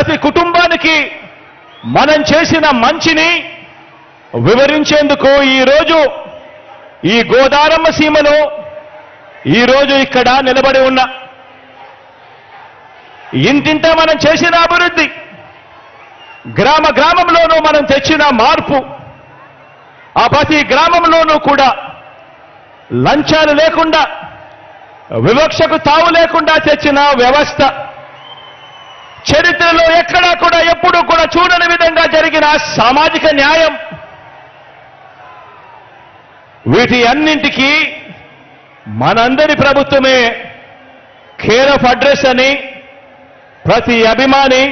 ప్రతి కుటుంబానికి మనం చేసిన మంచిని వివరించేందుకు ఈరోజు ఈ గోదారమ్మ సీమలో ఈరోజు ఇక్కడ నిలబడి ఉన్న ఇంటింటా మనం చేసిన అభివృద్ధి, గ్రామ గ్రామంలోనూ మనం తెచ్చిన మార్పు, ఆ ప్రతి గ్రామంలోనూ కూడా లంచాలు లేకుండా, వివక్షకు తావు లేకుండా తెచ్చిన వ్యవస్థ, చరిత్రలో ఎక్కడా కూడా ఎప్పుడూ కూడా చూడని విధంగా జరిగిన సామాజిక న్యాయం, వీటి అన్నింటికీ మనందరి ప్రభుత్వమే కేర్ ఆఫ్ అడ్రస్ అని ప్రతి అభిమాని,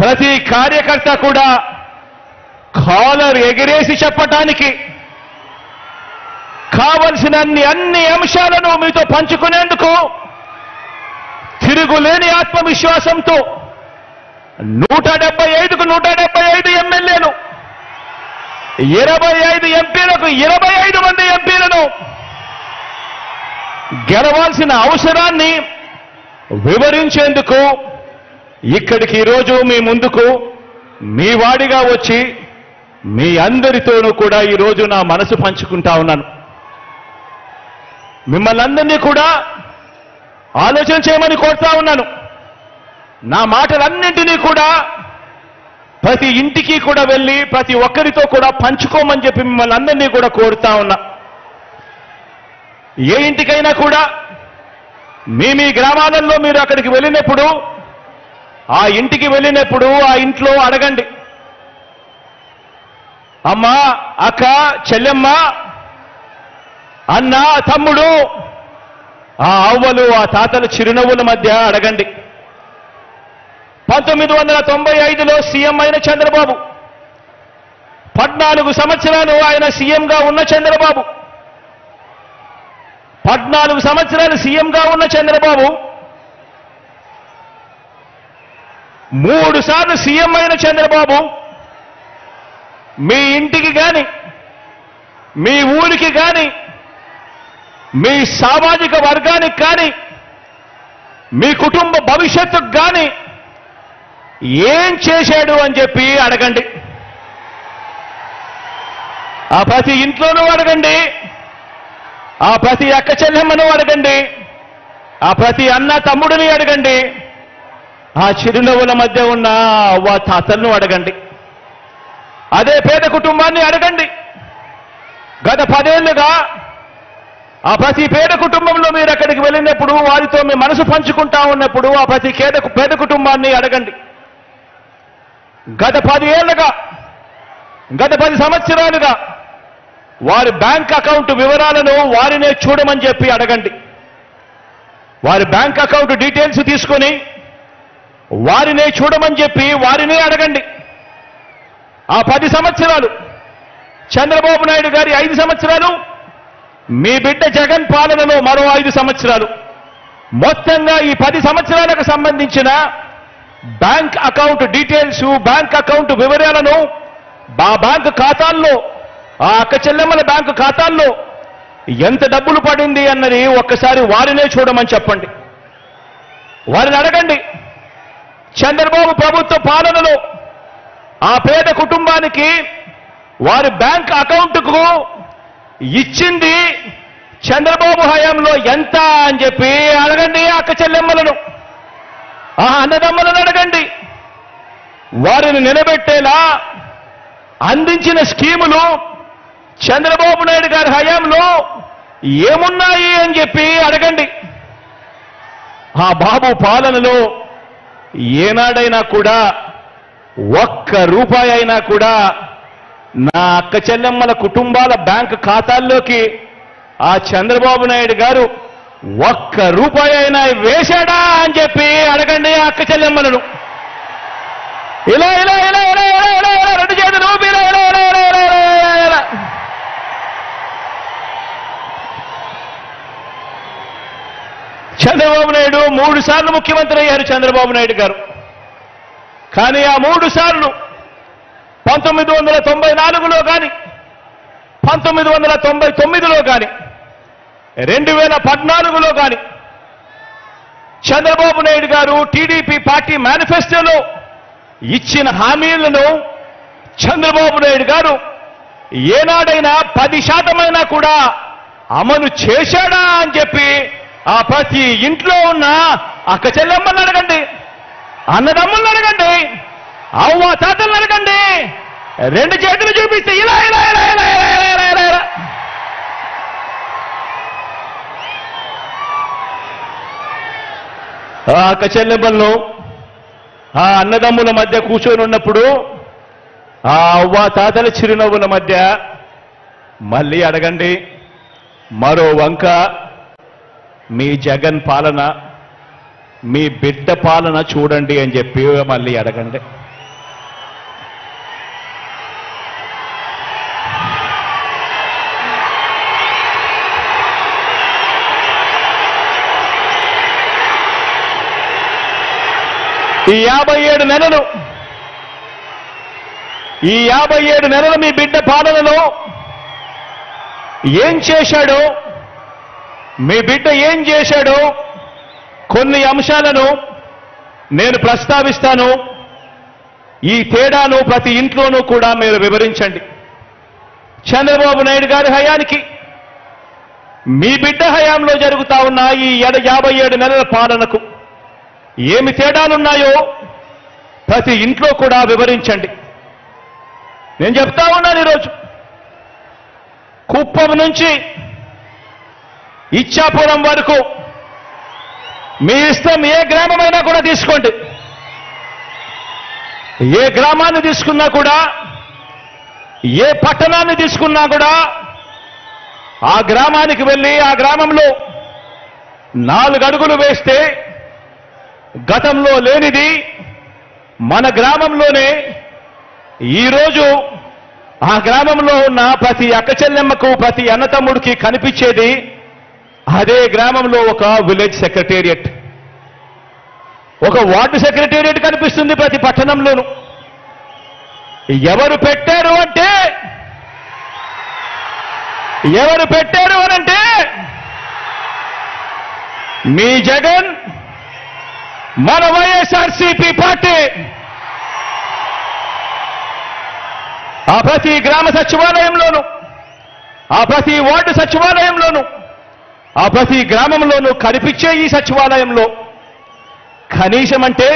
ప్రతి కార్యకర్త కూడా కాలర్ ఎగిరేసి చెప్పటానికి కావలసిన అన్ని అంశాలను మీతో పంచుకునేందుకు తిరుగులేని ఆత్మవిశ్వాసంతో 175కు 175 ఎమ్మెల్యేలు, 25 ఎంపీలకు 25 మంది ఎంపీలను గెలవాల్సిన అవసరాన్ని వివరించేందుకు ఇక్కడికి ఈరోజు మీ ముందుకు మీ వాడిగా వచ్చి మీ అందరితోనూ కూడా ఈరోజు నా మనసు పంచుకుంటా ఉన్నాను. మిమ్మల్ని అందరినీ కూడా ఆలోచన చేయమని కోరుతా ఉన్నాను. నా మాటలన్నింటినీ కూడా ప్రతి ఇంటికి కూడా వెళ్ళి ప్రతి ఒక్కరితో కూడా పంచుకోమని చెప్పి మిమ్మల్ని అందరినీ కూడా కోరుతా ఉన్నా. ఏ ఇంటికైనా కూడా మీ గ్రామాలలో మీరు అక్కడికి వెళ్ళినప్పుడు, ఆ ఇంటికి వెళ్ళినప్పుడు ఆ ఇంట్లో అడగండి, అమ్మ, అక్క, చెల్లెమ్మ, అన్న, తమ్ముడు, ఆ అవ్వలు, ఆ తాతల చిరునవ్వుల మధ్య అడగండి. 1995లో సీఎం అయిన చంద్రబాబు, 14 సంవత్సరాలు ఆయన సీఎంగా ఉన్న చంద్రబాబు, 14 సంవత్సరాలు సీఎంగా ఉన్న చంద్రబాబు 3 సార్లు సీఎం అయిన చంద్రబాబు మీ ఇంటికి గాని, మీ ఊరికి గాని, మీ సామాజిక వర్గానికి కానీ, మీ కుటుంబ భవిష్యత్తుకు కానీ ఏం చేశాడు అని చెప్పి అడగండి. ఆ ప్రతి ఇంట్లోనూ అడగండి, ఆ ప్రతి అక్క చెల్లెమ్మను అడగండి, ఆ ప్రతి అన్న తమ్ముడిని అడగండి, ఆ చిరునవ్వుల మధ్య ఉన్న అవ్వ తాతలను అడగండి, అదే పేద కుటుంబాన్ని అడగండి. గత 10 ఏళ్లుగా ఆ ప్రతి పేద కుటుంబంలో మీరు అక్కడికి వెళ్ళినప్పుడు, వారితో మీ మనసు పంచుకుంటా ఉన్నప్పుడు ఆ ప్రతి పేద కుటుంబాన్ని అడగండి. గత 10 ఏళ్లుగా, గత 10 సంవత్సరాలుగా వారి బ్యాంక్ అకౌంట్ వివరాలను వారినే చూడమని చెప్పి అడగండి. వారి బ్యాంక్ అకౌంట్ డీటెయిల్స్ తీసుకొని వారినే చూడమని చెప్పి వారినే అడగండి. ఆ 10 సంవత్సరాలు చంద్రబాబు నాయుడు గారి 5 సంవత్సరాలు, మీ బిడ్డ జగన్ పాలనలో మరో 5 సంవత్సరాలు, మొత్తంగా ఈ 10 సంవత్సరాలకు సంబంధించిన bank account details, bank account వివరాలను ఆ బ్యాంకు ఖాతాల్లో, ఆ అక్క చెల్లెమ్మల బ్యాంకు ఖాతాల్లో ఎంత డబ్బులు పడింది అన్నది ఒక్కసారి వారినే చూడమని చెప్పండి. వారిని అడగండి, చంద్రబాబు ప్రభుత్వ పాలనలో ఆ పేద కుటుంబానికి వారి బ్యాంక్ అకౌంట్కు ఇచ్చింది చంద్రబాబు హయాంలో ఎంత అని చెప్పి అడగండి. అక్క చెల్లెమ్మలను, ఆ అన్నదమ్మలను అడగండి. వారిని నిలబెట్టేలా అందించిన స్కీములు చంద్రబాబు నాయుడు గారి హయాంలో ఏమున్నాయి అని చెప్పి అడగండి. ఆ బాబు పాలనలో ఏనాడైనా కూడా ఒక్క రూపాయి అయినా కూడా నా అక్క చెల్లెమ్మల కుటుంబాల బ్యాంక్ ఖాతాల్లోకి ఆ చంద్రబాబు నాయుడు గారు ఒక్క రూపాయి అయినా వేశాడా అని చెప్పి అడగండి ఆ అక్క చెల్లెమ్మలను. ఇలా ఇలా ఇలా ఇలా ఇలా ఇలా ఇలా రెండు చేతులు ఊపి ఇలా ఇలా ఇలా ఇలా ఇలా ఇలా ఇలా. చంద్రబాబు నాయుడు 3 సార్లు ముఖ్యమంత్రి అయ్యారు చంద్రబాబు నాయుడు గారు. కానీ ఆ 3 సార్లు 1994లో కానీ, 1999లో కానీ, 2014లో కానీ చంద్రబాబు నాయుడు గారు టీడీపీ పార్టీ మేనిఫెస్టోలో ఇచ్చిన హామీలను చంద్రబాబు నాయుడు గారు ఏనాడైనా 10% కూడా అమలు చేశాడా అని చెప్పి ఆ ప్రతి ఇంట్లో ఉన్న అక్క చెల్లెమ్మలను అడగండి, అన్నదమ్ములను అడగండి, అవ్వ తాతలను అడగండి. 2 చేతులు చూపిస్తే ఇలా ఇలా ఇలా ఇలా ఇలా ఇలా ఇలా ఇలా ఆ అక్క చెల్లెమ్మలను ఆ అన్నదమ్ముల మధ్య కూర్చొని ఉన్నప్పుడు ఆ అవ్వ తాతల చిరునవ్వుల మధ్య మళ్ళీ అడగండి. మరో వంక మీ జగన్ పాలన, మీ బిడ్డ పాలన చూడండి అని చెప్పి మళ్ళీ అడగండి. ఈ 57 నెలలు మీ బిడ్డ పాలనలో ఏం చేశాడో, మీ బిడ్డ ఏం చేశాడో కొన్ని అంశాలను నేను ప్రస్తావిస్తాను. ఈ తేడాను ప్రతి ఇంట్లోనూ కూడా మీరు వివరించండి. చంద్రబాబు నాయుడు గారి హయానికి మీ బిడ్డ హయాంలో జరుగుతా ఉన్న ఈ 57 నెలల పాలనకు ఏమి తేడాలున్నాయో ప్రతి ఇంట్లో కూడా వివరించండి. నేను చెప్తా ఉన్నాను, ఈరోజు కుప్పం నుంచి ఇచ్చాపురం వరకు మీ ఇష్టం, ఏ గ్రామమైనా కూడా తీసుకోండి. ఏ గ్రామాన్ని తీసుకున్నా కూడా, ఏ పట్టణాన్ని తీసుకున్నా కూడా ఆ గ్రామానికి వెళ్ళి ఆ గ్రామంలో 4 అడుగులు వేస్తే గతంలో లేనిది మన గ్రామంలోనే ఈరోజు ఆ గ్రామంలో ఉన్న ప్రతి అక్క చెల్లెమ్మకు, ప్రతి అన్నతమ్ముడికి కనిపించేది అదే గ్రామంలో ఒక విలేజ్ సెక్రటేరియట్, ఒక వార్డు సెక్రటేరియట్ కనిపిస్తుంది ప్రతి పట్టణంలోనూ. ఎవరు పెట్టారు అనంటే మీ జగన్, మన వైఎస్ఆర్సీపీ పార్టీ. ఆ ప్రతి గ్రామ సచివాలయంలోనూ, ఆ ప్రతి వార్డు సచివాలయంలోనూ, ఆ ప్రతి గ్రామంలోనూ కనిపించే ఈ సచివాలయంలో కనీసం అంటే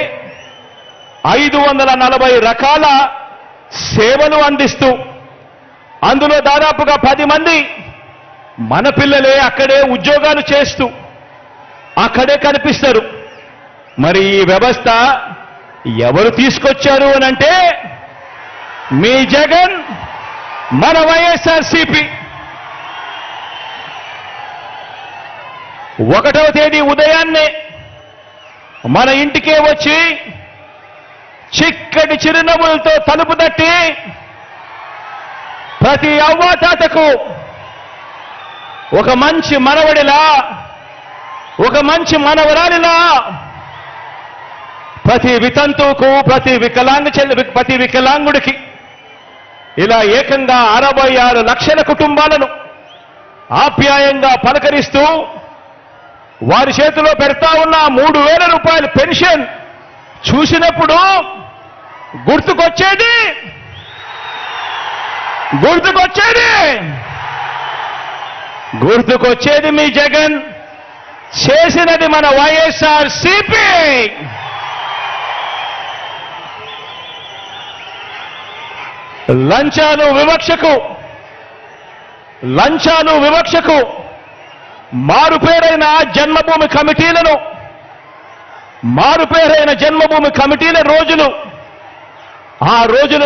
540 రకాల సేవలు అందిస్తూ, అందులో దాదాపుగా 10 మంది మన పిల్లలే అక్కడే ఉద్యోగాలు చేస్తూ అక్కడే కనిపిస్తారు. మరి ఈ వ్యవస్థ ఎవరు తీసుకొచ్చారు అనంటే మీ జగన్, మన వైఎస్ఆర్సీపీ. 1వ తేదీ ఉదయాన్నే మన ఇంటికే వచ్చి చిక్కటి చిరునవ్వులతో తలుపు తట్టి ప్రతి అవ్వాతాతకు ఒక మంచి మనవడిలా, ఒక మంచి మనవరాలిలా, ప్రతి వితంతువుకు, ప్రతి వికలాంగుడికి ఇలా ఏకంగా 66 లక్షల కుటుంబాలను ఆప్యాయంగా పలకరిస్తూ వారి చేతిలో పెడతా ఉన్న 3,000 రూపాయల పెన్షన్ చూసినప్పుడు గుర్తుకొచ్చేది మీ జగన్ చేసినది మన వైఎస్ఆర్సీపీ. లంచాలు వివక్షకు మారుపేరైన జన్మభూమి కమిటీల రోజులు, ఆ రోజుల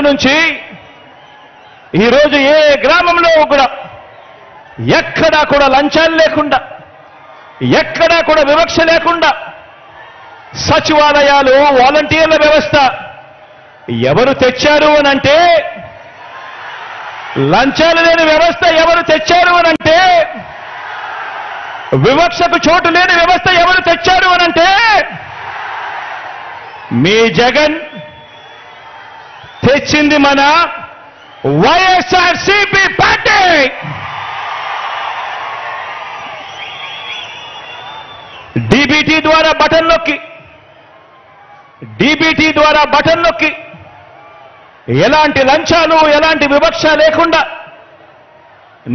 నుంచి ఈరోజు ఏ గ్రామంలో కూడా ఎక్కడా కూడా లంచాలు లేకుండా, ఎక్కడా కూడా వివక్ష లేకుండా సచివాలయాలు, వాలంటీర్ల వ్యవస్థ ఎవరు తెచ్చారు అనంటే, లంచాలు లేని వ్యవస్థ ఎవరు తెచ్చారు అనంటే, వివక్షకు చోటు లేని వ్యవస్థ ఎవరు తెచ్చారు అనంటే మీ జగన్ తెచ్చింది మన వైఎస్ఆర్సీపీ పార్టీ. డీబీటీ ద్వారా బటన్ నొక్కి డీబీటీ ద్వారా బటన్ నొక్కి ఎలాంటి లంచాలు ఎలాంటి వివక్ష లేకుండా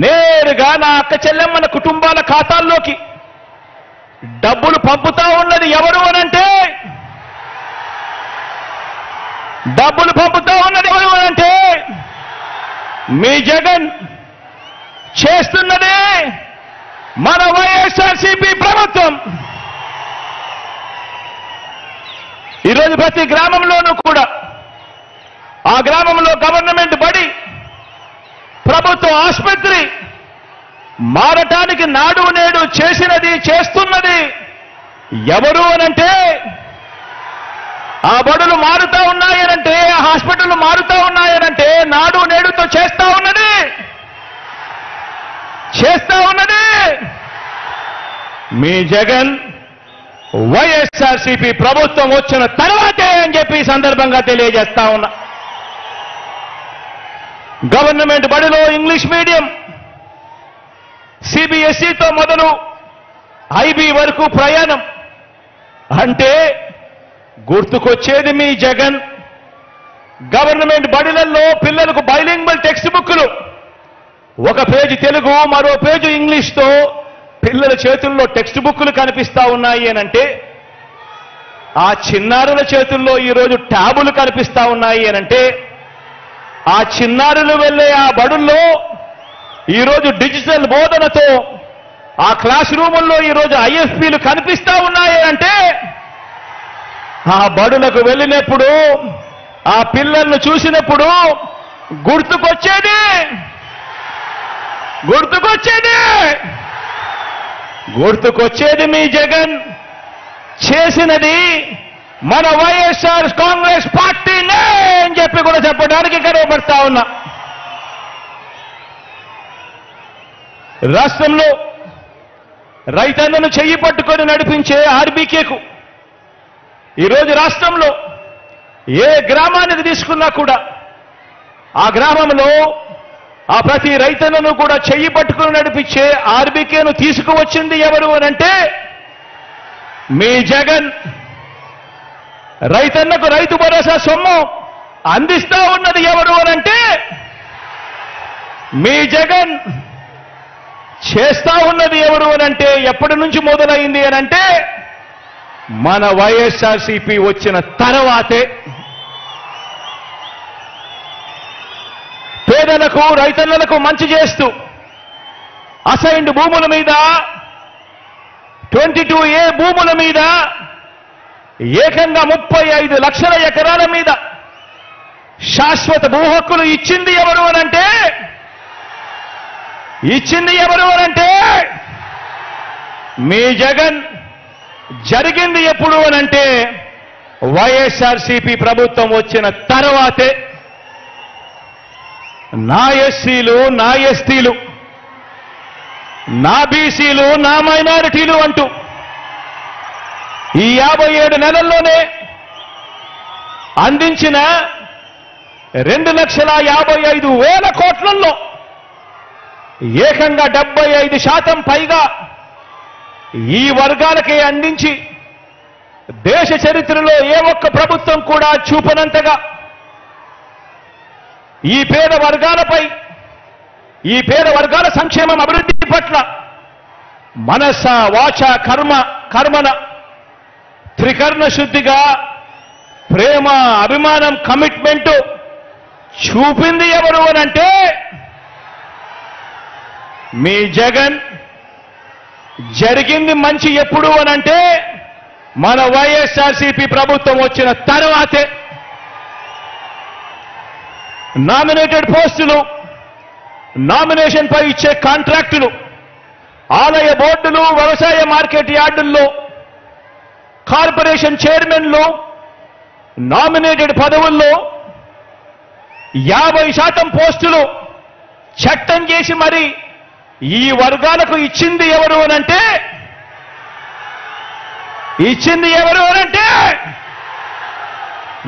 నేరుగా నా అక్క చెల్లెమ్మల కుటుంబాల ఖాతాల్లోకి డబ్బులు పంపుతా ఉన్నది ఎవరు అనంటే డబ్బులు పంపుతా ఉన్నది ఎవరు అనంటే మీ జగన్ చేస్తున్నదే మన వైఎస్ఆర్సీపీ ప్రభుత్వం. ఈరోజు ప్రతి గ్రామంలోనూ కూడా ఆ గ్రామంలో గవర్నమెంట్ బడి ప్రభుత్వ ఆసుపత్రి మారటానికి నాడు నేడు చేసినది చేస్తున్నది ఎవరు అనంటే ఆ బడులు మారుతా ఉన్నాయనంటే ఆ హాస్పిటల్ మారుతా ఉన్నాయనంటే నాడు నేడుతో చేస్తా ఉన్నది మీ జగన్ వైఎస్ఆర్సీపీ ప్రభుత్వం వచ్చిన తర్వాతే అని చెప్పి ఈ సందర్భంగా తెలియజేస్తా ఉన్నా. గవర్నమెంట్ బడిలో ఇంగ్లీష్ మీడియం సిబిఎస్ఈతో మొదలు ఐబీ వరకు ప్రయాణం అంటే గుర్తుకొచ్చేది మీ జగన్. గవర్నమెంట్ బడిలలో పిల్లలకు బైలింగ్వల్ టెక్స్ట్ బుక్లు, ఒక పేజీ తెలుగు మరో పేజీ ఇంగ్లీష్తో పిల్లల చేతుల్లో టెక్స్ట్ బుక్లు కనిపిస్తా ఉన్నాయి అనంటే ఆ చిన్నారుల చేతుల్లో ఈరోజు ట్యాబులు కనిపిస్తా ఉన్నాయి అనంటే ఆ చిన్నారులు వెళ్ళే ఆ బడుల్లో ఈరోజు డిజిటల్ బోధనతో ఆ క్లాస్ రూముల్లో ఈరోజు ఐఎఫ్పీలు కనిపిస్తా ఉన్నాయి అంటే ఆ బడులకు వెళ్ళినప్పుడు ఆ పిల్లలను చూసినప్పుడు గుర్తుకొచ్చేది మీ జగన్ చేసినది మన వైఎస్ఆర్ కాంగ్రెస్ పార్టీనే అని చెప్పి కూడా చెప్పడానికి గర్వపడతా ఉన్నా. రాష్ట్రంలో రైతన్నను చెయ్యి పట్టుకొని నడిపించే ఆర్బీకేకు ఈరోజు రాష్ట్రంలో ఏ గ్రామానికి తీసుకున్నా కూడా ఆ గ్రామంలో ఆ ప్రతి రైతన్నను కూడా చెయ్యి పట్టుకుని నడిపించే ఆర్బీకేను తీసుకువచ్చింది ఎవరు అనంటే మీ జగన్. రైతన్నకు రైతు భరోసా సొమ్ము అందిస్తా ఉన్నది ఎవరు అనంటే మీ జగన్. చేస్తా ఉన్నది ఎవరు అనంటే ఎప్పటి నుంచి మొదలైంది అనంటే మన వైఎస్ఆర్సీపీ వచ్చిన తర్వాతే. పేదలకు రైతన్నలకు మంచి చేస్తూ అసైన్డ్ భూముల మీద 22A భూముల మీద ఏకంగా 35 లక్షల ఎకరాల మీద శాశ్వత భూ హక్కులు ఇచ్చింది ఎవరు అనంటే మీ జగన్. జరిగింది ఎప్పుడు అనంటే వైఎస్ఆర్సీపీ ప్రభుత్వం వచ్చిన తర్వాతే. నా ఎస్సీలు నా ఎస్టీలు నా బీసీలు నా మైనారిటీలు అంటూ ఈ 57 నెలల్లోనే అందించిన 2,55,000 కోట్లలో ఏకంగా 75% పైగా ఈ వర్గాలకే అందించి దేశ చరిత్రలో ఏ ఒక్క ప్రభుత్వం కూడా చూపనంతగా ఈ పేద వర్గాల సంక్షేమం అభివృద్ధి పట్ల మనస వాచ కర్మన త్రికరణ శుద్ధిగా ప్రేమ అభిమానం కమిట్మెంట్ చూపింది ఎవరు అనంటే మీ జగన్. జరిగింది మంచి ఎప్పుడు అనంటే మన వైఎస్ఆర్సీపీ ప్రభుత్వం వచ్చిన తర్వాతే. నామినేటెడ్ పోస్టులు, నామినేషన్ పై ఇచ్చే కాంట్రాక్టులు, ఆలయ బోర్డులు, వ్యవసాయ మార్కెట్ యార్డుల్లో కార్పొరేషన్ చైర్మన్లు, నామినేటెడ్ పదవుల్లో 50% పోస్టులు చట్టం చేసి మరి ఈ వర్గాలకు ఇచ్చింది ఎవరు అనంటే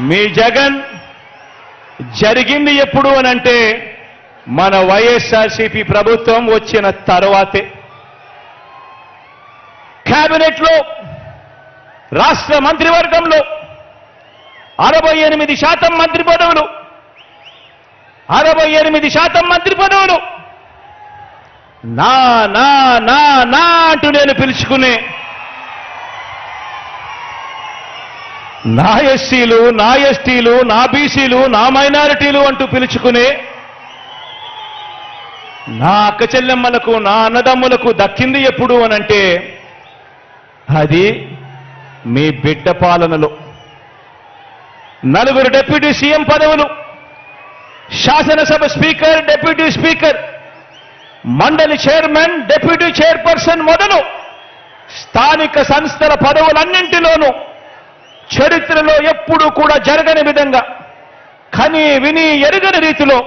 మీ జగన్. జరిగింది ఎప్పుడు అనంటే మన వైఎస్ఆర్సీపీ ప్రభుత్వం వచ్చిన తర్వాతే. కేబినెట్లో రాష్ట్ర మంత్రివర్గంలో 68% మంత్రి పదవులు, 68% మంత్రి పదవులు నా నా నా నా అంటూ నేను పిలుచుకునే నా ఎస్సీలు, నా ఎస్టీలు, నా బీసీలు, నా మైనారిటీలు అంటూ పిలుచుకునే నా అక్క చెల్లెమ్మలకు, నా అన్నదమ్ములకు దక్కింది ఎప్పుడు అనంటే అది మీ బిడ్డ పాలనలో. 4 డిప్యూటీ సీఎం పదవులు, శాసనసభ స్పీకర్, డిప్యూటీ స్పీకర్, మండలి చైర్మన్, డిప్యూటీ చైర్పర్సన్ మొదలు స్థానిక సంస్థల పదవులన్నింటిలోనూ చరిత్రలో ఎప్పుడూ కూడా జరగని విధంగా కని విని ఎరుగని రీతిలో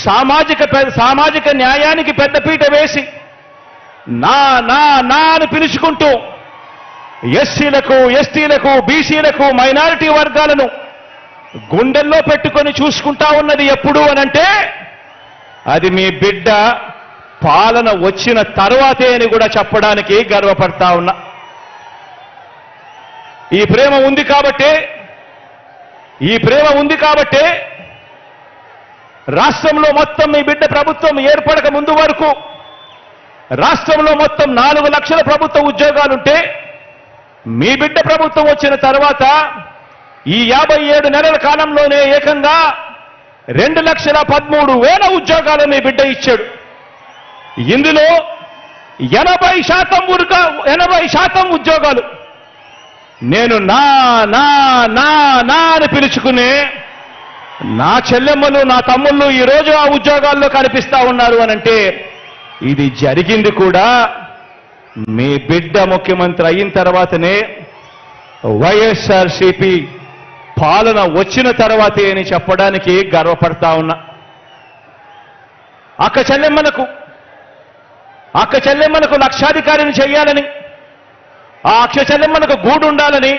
సామాజిక న్యాయానికి పెద్దపీట వేసి నా నా నా అని పిలుచుకుంటూ ఎస్సీలకు, ఎస్టీలకు, బీసీలకు, మైనారిటీ వర్గాలను గుండెల్లో పెట్టుకొని చూసుకుంటా ఉన్నది ఎప్పుడు అనంటే అది మీ బిడ్డ పాలన వచ్చిన తర్వాతే అని కూడా చెప్పడానికి గర్వపడతా ఉన్నా. ఈ ప్రేమ ఉంది కాబట్టే రాష్ట్రంలో మొత్తం మీ బిడ్డ ప్రభుత్వం ఏర్పడక ముందు వరకు రాష్ట్రంలో మొత్తం 4 లక్షల ప్రభుత్వ ఉద్యోగాలుంటే మీ బిడ్డ ప్రభుత్వం వచ్చిన తర్వాత ఈ 57 నెలల కాలంలోనే ఏకంగా 2,13,000 ఉద్యోగాలు మీ బిడ్డ ఇచ్చాడు. ఇందులో 80% ఉద్యోగాలు నేను నా నా నా నా అని పిలుచుకునే నా చెల్లెమ్మలు, నా తమ్ముళ్ళు ఈరోజు ఆ ఉద్యోగాల్లో కనిపిస్తా ఉన్నారు అనంటే ఇది జరిగింది కూడా మీ బిడ్డ ముఖ్యమంత్రి అయిన తర్వాతనే, వైఎస్ఆర్సీపీ పాలన వచ్చిన తర్వాతే అని చెప్పడానికి గర్వపడతా ఉన్నా. అక్క చెల్లెమ్మలకు లక్షాధికారిని చేయాలని, ఆ అక్క చెల్లెమ్మలకు గూడు ఉండాలని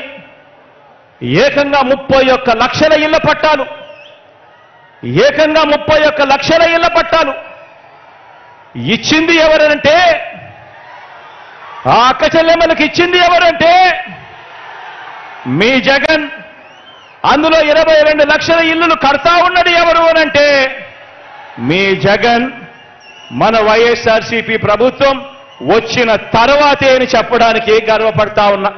ఏకంగా 31 లక్షల ఇళ్ల పట్టాలు, ఏకంగా 31 లక్షల ఇళ్ల పట్టాలు ఇచ్చింది ఎవరంటే, ఆ అక్క చెల్లెమ్మలకు ఇచ్చింది ఎవరంటే మీ జగన్. అందులో 22 లక్షల ఇళ్లు కడతా ఉన్నది ఎవరు అనంటే మీ జగన్. మన వైఎస్ఆర్సీపీ ప్రభుత్వం వచ్చిన తర్వాతే అని చెప్పడానికి గర్వపడతా ఉన్నా.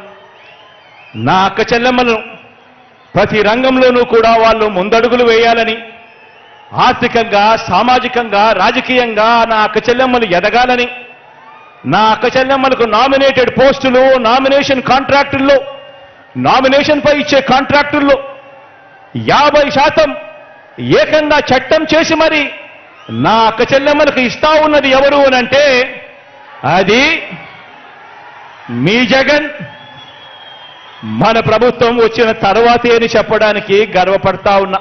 నా అక్క చెల్లెమ్మలను ప్రతి రంగంలోనూ కూడా వాళ్ళు ముందడుగులు వేయాలని, ఆర్థికంగా, సామాజికంగా, రాజకీయంగా నా అక్క చెల్లెమ్మలు ఎదగాలని, నా అక్క చెల్లెమ్మలకు నామినేటెడ్ పోస్టులు, నామినేషన్ కాంట్రాక్టుల్లో, నామినేషన్ పై ఇచ్చే కాంట్రాక్టుల్లో 50% ఏకంగా చట్టం చేసి మరి నా అక్క చెల్లెమ్మలకు ఇస్తా ఉన్నది ఎవరు అనంటే అది మీ జగన్. మన ప్రభుత్వం వచ్చిన తర్వాతే అని చెప్పడానికి గర్వపడతా ఉన్నా.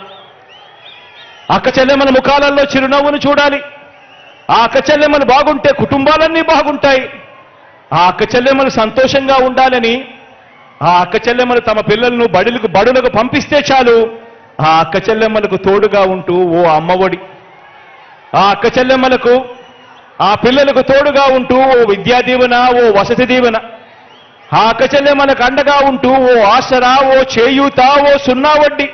అక్క చెల్లెమ్మల ముఖాలలో చిరునవ్వును చూడాలి. ఆ అక్క చెల్లెమ్మలు బాగుంటే కుటుంబాలన్నీ బాగుంటాయి. ఆ అక్క చెల్లెమ్మలు సంతోషంగా ఉండాలని, ఆ అక్క చెల్లెమ్మలు తమ పిల్లలను బడులకు పంపిస్తే చాలు ఆ అక్క చెల్లెమ్మలకు తోడుగా ఉంటూ ఓ అమ్మఒడి, ఆ అక్క చెల్లెమ్మలకు, ఆ పిల్లలకు తోడుగా ఉంటూ ఓ విద్యా దీవెన, ఓ వసతి దీవెన, ఆ అక్క చెల్లెమ్మలకు అండగా ఉంటూ ఓ ఆసరా, ఓ చేయూత, ఓ సున్నా వడ్డీ,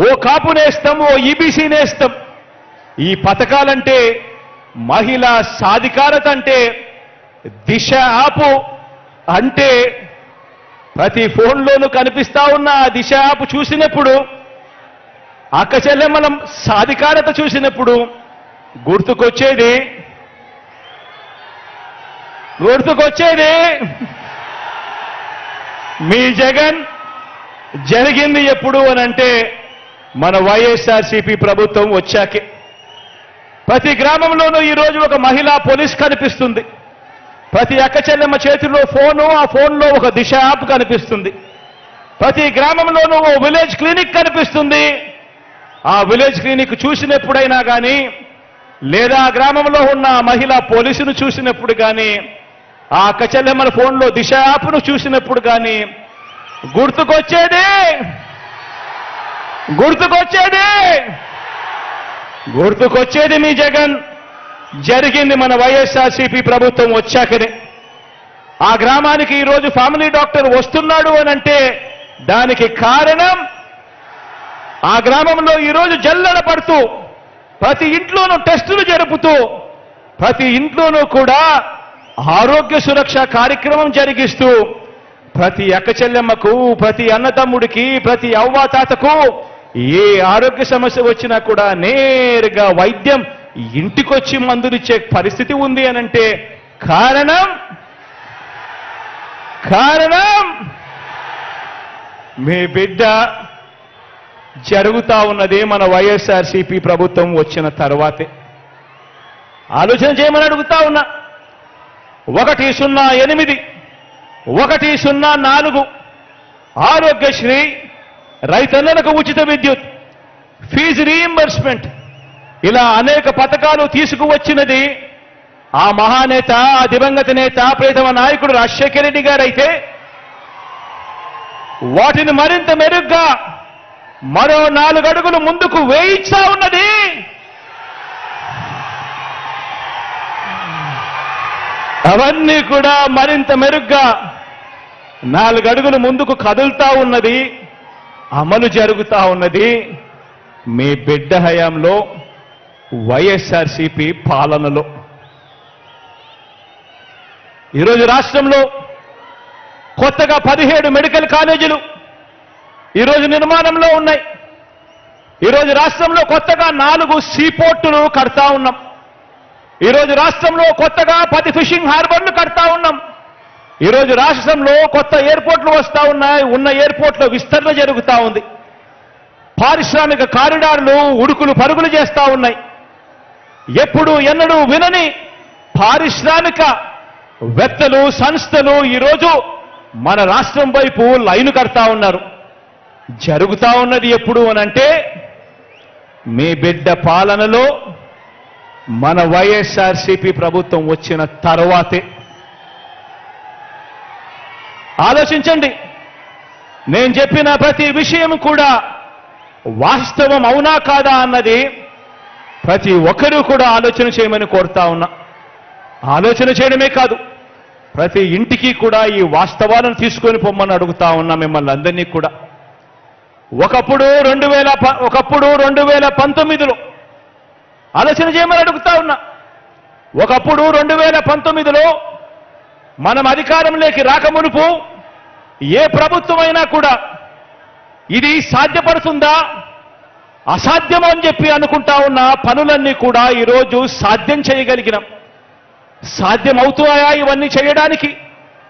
ఓ కాపు నేస్తం, ఓ ఈబీసీ నేస్తం. ఈ పథకాలంటే, మహిళా సాధికారత అంటే, దిశ యాప్ అంటే ప్రతి ఫోన్లోనూ కనిపిస్తా ఉన్న ఆ దిశ యాప్ చూసినప్పుడు, అక్క చెల్లెమ్మల సాధికారత చూసినప్పుడు గుర్తుకొచ్చేది మీ జగన్. జరిగింది ఎప్పుడు అనంటే మన వైఎస్ఆర్సీపీ ప్రభుత్వం వచ్చాకే. ప్రతి గ్రామంలోనూ ఈరోజు ఒక మహిళా పోలీస్ కనిపిస్తుంది. ప్రతి అక్క చెల్లెమ్మ చేతిలో ఫోను, ఆ ఫోన్లో ఒక దిశ యాప్ కనిపిస్తుంది. ప్రతి గ్రామంలోనూ ఓ విలేజ్ క్లినిక్ కనిపిస్తుంది. ఆ విలేజ్ క్లినిక్ చూసినప్పుడైనా కానీ, లేదా ఆ గ్రామంలో ఉన్న మహిళా పోలీసును చూసినప్పుడు కానీ, ఆ అక్క చెల్లెమ్మల ఫోన్లో దిశ యాప్ను చూసినప్పుడు కానీ గుర్తుకొచ్చేది మీ జగన్. జరిగింది మన వైఎస్ఆర్సీపీ ప్రభుత్వం వచ్చాకనే. ఆ గ్రామానికి ఈరోజు ఫ్యామిలీ డాక్టర్ వస్తున్నాడు అనంటే దానికి కారణం ఆ గ్రామంలో ఈరోజు జల్లెడ పడుతూ ప్రతి ఇంట్లోనూ టెస్టులు జరుపుతూ ప్రతి ఇంట్లోనూ కూడా ఆరోగ్య సురక్ష కార్యక్రమం జరిగిస్తూ ప్రతి అక్క చెల్లెమ్మకు, ప్రతి అన్నతమ్ముడికి, ప్రతి అవ్వాతాతకు ఏ ఆరోగ్య సమస్య వచ్చినా కూడా నేరుగా వైద్యం ఇంటికొచ్చి మందులిచ్చే పరిస్థితి ఉంది అనంటే కారణం మీ బిడ్డ జరుగుతా ఉన్నది మన వైఎస్ఆర్సీపీ ప్రభుత్వం వచ్చిన తర్వాతే. ఆలోచన చేయమని అడుగుతా ఉన్నా. 108 104 ఆరోగ్యశ్రీ, రైతన్నలకు ఉచిత విద్యుత్, ఫీజు రీయింబర్స్మెంట్, ఇలా అనేక పథకాలు తీసుకువచ్చినది ఆ మహానేత, ఆ దివంగత నేత, ప్రియతమ నాయకుడు రాజశేఖర రెడ్డి గారైతే వాటిని మరింత మెరుగ్గా మరో 4 అడుగులు ముందుకు వేయిస్తా ఉన్నది అవన్నీ కూడా మరింత మెరుగ్గా 4 అడుగులు ముందుకు కదులుతా ఉన్నది, అమలు జరుగుతా ఉన్నది మీ బిడ్డ హయాంలో, వైఎస్ఆర్సీపీ పాలనలో. ఈరోజు రాష్ట్రంలో కొత్తగా 17 మెడికల్ కాలేజీలు ఈరోజు నిర్మాణంలో ఉన్నాయి. ఈరోజు రాష్ట్రంలో కొత్తగా 4 సీపోర్టులు కడతా ఉన్నాం. ఈరోజు రాష్ట్రంలో కొత్తగా 10 ఫిషింగ్ హార్బర్లు కడతా ఉన్నాం. ఈరోజు రాష్ట్రంలో కొత్త ఎయిర్పోర్ట్లు వస్తా ఉన్నాయి. ఉన్న ఎయిర్పోర్ట్ల విస్తరణ జరుగుతూ ఉంది. పారిశ్రామిక కారిడార్లు ఉడుకులు పరుగులు చేస్తా ఉన్నాయి. ఎప్పుడు ఎన్నడూ వినని పారిశ్రామిక వేత్తలు, సంస్థలు ఈరోజు మన రాష్ట్రం వైపు లైను కడతా ఉన్నారు. జరుగుతా ఉన్నది ఎప్పుడు అనంటే మీ బిడ్డ పాలనలో, మన వైఎస్ఆర్సీపీ ప్రభుత్వం వచ్చిన తర్వాతే. ఆలోచించండి. నేను చెప్పిన ప్రతి విషయం కూడా వాస్తవం అవునా కాదా అన్నది ప్రతి ఒక్కరూ కూడా ఆలోచన చేయమని కోరుతా ఉన్నా. ఆలోచన చేయడమే కాదు, ప్రతి ఇంటికి కూడా ఈ వాస్తవాలను తీసుకొని పొమ్మని అడుగుతా ఉన్నా మిమ్మల్ని అందరినీ కూడా. ఒకప్పుడు 2019లో ఆలోచన చేయమని అడుగుతా ఉన్నా. ఒకప్పుడు 2019లో మనం అధికారంలోకి రాకమునుపు ఏ ప్రభుత్వమైనా కూడా ఇది సాధ్యపడుతుందా, అసాధ్యం అని చెప్పి అనుకుంటా ఉన్న పనులన్నీ కూడా ఈరోజు సాధ్యం చేయగలిగినాం. సాధ్యమవుతాయా ఇవన్నీ చేయడానికి?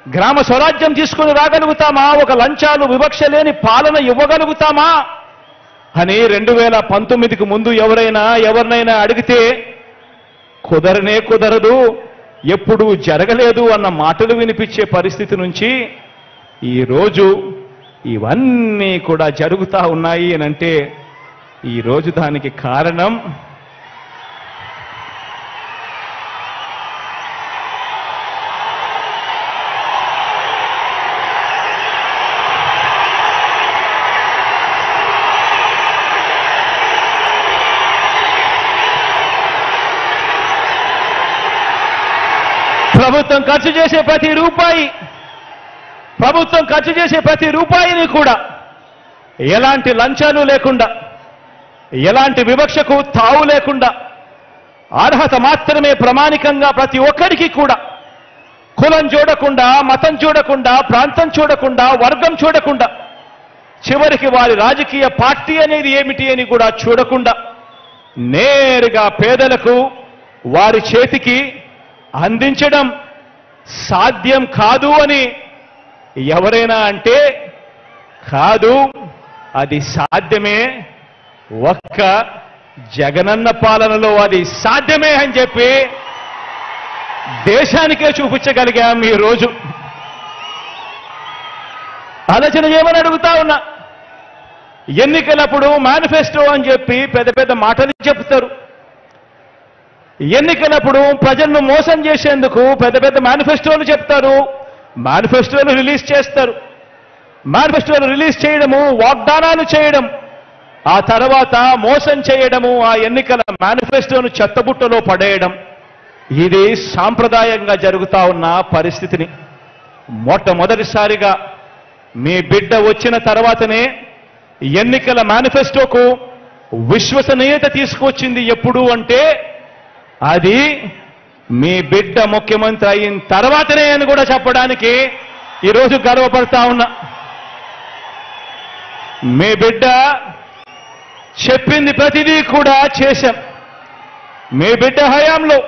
గ్రామ స్వరాజ్యం తీసుకుని రాగలుగుతామా? ఒక లంచాలు, వివక్ష లేని పాలన ఇవ్వగలుగుతామా అని 2019కు ముందు ఎవరినైనా అడిగితే కుదరనే కుదరదు, ఎప్పుడూ జరగలేదు అన్న మాటలు వినిపించే పరిస్థితి నుంచి ఈరోజు ఇవన్నీ కూడా జరుగుతా ఉన్నాయి అనంటే ఈరోజు దానికి కారణం ప్రభుత్వం ఖర్చు చేసే ప్రతి రూపాయిని కూడా ఎలాంటి లంచాలు లేకుండా, ఎలాంటి వివక్షకు తావు లేకుండా, అర్హత మాత్రమే ప్రమాణికంగా ప్రతి ఒక్కరికి కూడా, కులం చూడకుండా, మతం చూడకుండా, ప్రాంతం చూడకుండా, వర్గం చూడకుండా, చివరికి వారి రాజకీయ పార్టీ అనేది ఏమిటి అని కూడా చూడకుండా నేరుగా పేదలకు వారి చేతికి అందించడం సాధ్యం కాదు అని ఎవరైనా అంటే కాదు, అది సాధ్యమే. ఒక్క జగనన్న పాలనలో అది సాధ్యమే అని చెప్పి దేశానికే చూపించగలిగాం ఈ రోజు. ఆలోచన చేయమని అడుగుతా ఉన్నా. ఎన్నికలప్పుడు మేనిఫెస్టో అని చెప్పి పెద్ద పెద్ద మాటలు చెప్తారు. ఎన్నికలప్పుడు ప్రజలను మోసం చేసేందుకు పెద్ద పెద్ద మేనిఫెస్టోలు చెప్తారు, మేనిఫెస్టోలు రిలీజ్ చేస్తారు. మేనిఫెస్టోలు రిలీజ్ చేయడము, వాగ్దానాలు చేయడం, ఆ తర్వాత మోసం చేయడము, ఆ ఎన్నికల మేనిఫెస్టోను చెత్తబుట్టలో పడేయడం, ఇది సాంప్రదాయంగా జరుగుతా ఉన్న పరిస్థితిని మొట్టమొదటిసారిగా మీ బిడ్డ వచ్చిన తర్వాతనే ఎన్నికల మేనిఫెస్టోకు విశ్వసనీయత తీసుకొచ్చింది ఎప్పుడు అంటే అది మీ బిడ్డ ముఖ్యమంత్రి అయిన తర్వాతనే అని కూడా చెప్పడానికి ఈరోజు గర్వపడతా ఉన్నా. మీ బిడ్డ చెప్పింది ప్రతిదీ కూడా చేశాం. మీ బిడ్డ హయాంలో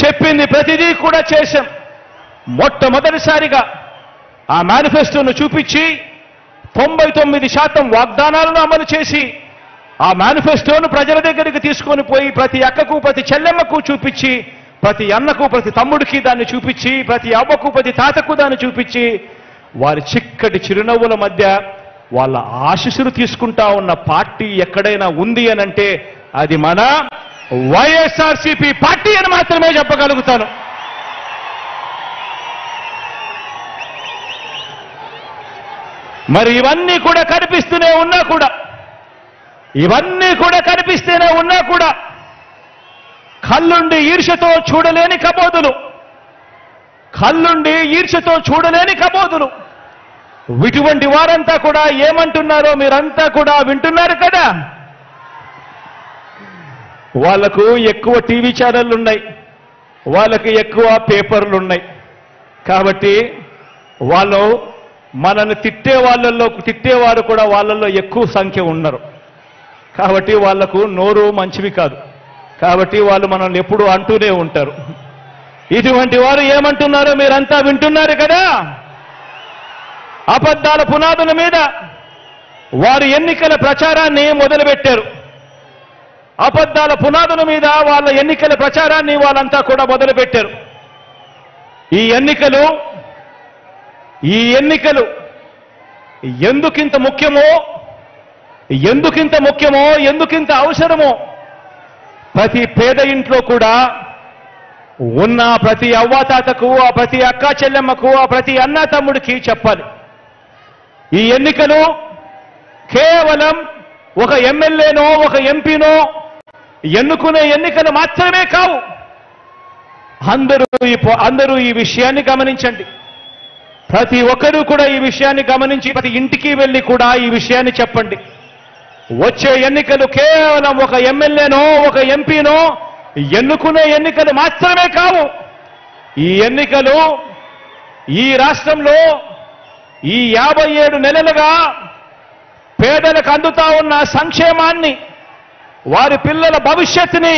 చెప్పింది ప్రతిదీ కూడా చేశాం. మొట్టమొదటిసారిగా ఆ మేనిఫెస్టోను చూపించి 99% వాగ్దానాలను అమలు చేసి ఆ మేనిఫెస్టోను ప్రజల దగ్గరికి తీసుకొని పోయి ప్రతి అక్కకు ప్రతి చెల్లెమ్మకు చూపించి ప్రతి అన్నకు ప్రతి తమ్ముడికి దాన్ని చూపించి ప్రతి అవ్వకు ప్రతి తాతకు దాన్ని చూపించి వారి చిక్కటి చిరునవ్వుల మధ్య వాళ్ళ ఆశీస్సులు తీసుకుంటా ఉన్న పార్టీ ఎక్కడైనా ఉంది అనంటే అది మన వైఎస్ఆర్సీపీ పార్టీ అని మాత్రమే చెప్పగలుగుతాను. మరి ఇవన్నీ కూడా కనిపిస్తూనే ఉన్నా కూడా ఇవన్నీ కూడా కనిపిస్తూనే ఉన్నా కూడా కళ్ళుండి ఈర్ష్యతో చూడలేని కబోదులు కళ్ళుండి ఈర్ష్యతో చూడలేని కబోదులు ఇటువంటి వారంతా కూడా ఏమంటున్నారో మీరంతా కూడా వింటున్నారు కదా. వాళ్లకు ఎక్కువ టీవీ ఛానళ్లు ఉన్నాయి, వాళ్ళకి ఎక్కువ పేపర్లు ఉన్నాయి. కాబట్టి వాళ్ళు మనల్ని తిట్టేవారు కూడా వాళ్ళల్లో ఎక్కువ సంఖ్య ఉన్నారు. కాబట్టి వాళ్లకు నోరు మంచివి కాదు. కాబట్టి వాళ్ళు మనల్ని ఎప్పుడూ అంటూనే ఉంటారు. ఇటువంటి వారు ఏమంటున్నారో మీరంతా వింటున్నారు కదా. అబద్ధాల పునాదుల మీద వారు ఎన్నికల ప్రచారాన్ని మొదలుపెట్టారు. అబద్ధాల పునాదుల మీద వాళ్ళ ఎన్నికల ప్రచారాన్ని వాళ్ళంతా కూడా మొదలుపెట్టారు. ఈ ఎన్నికలు ఎందుకింత ముఖ్యమో ఎందుకింత అవసరమో ప్రతి పేద ఇంట్లో కూడా ఉన్న ప్రతి అవ్వాతాతకు ఆ ప్రతి అక్కా చెల్లెమ్మకు ఆ ప్రతి అన్నా తమ్ముడికి చెప్పాలి. ఈ ఎన్నికలు కేవలం ఒక ఎమ్మెల్యేనో ఒక ఎంపీనో ఎన్నుకునే ఎన్నికలు మాత్రమే కావు. అందరూ ఈ విషయాన్ని గమనించండి. ప్రతి ఒక్కరూ కూడా ఈ విషయాన్ని గమనించి ప్రతి ఇంటికి వెళ్ళి కూడా ఈ విషయాన్ని చెప్పండి. వచ్చే ఎన్నికలు కేవలం ఒక ఎమ్మెల్యేనో ఒక ఎంపీనో ఎన్నుకునే ఎన్నికలు మాత్రమే కావు. ఈ ఎన్నికలు ఈ రాష్ట్రంలో ఈ 57 నెలలుగా పేదలకు అందుతా ఉన్న సంక్షేమాన్ని వారి పిల్లల భవిష్యత్తుని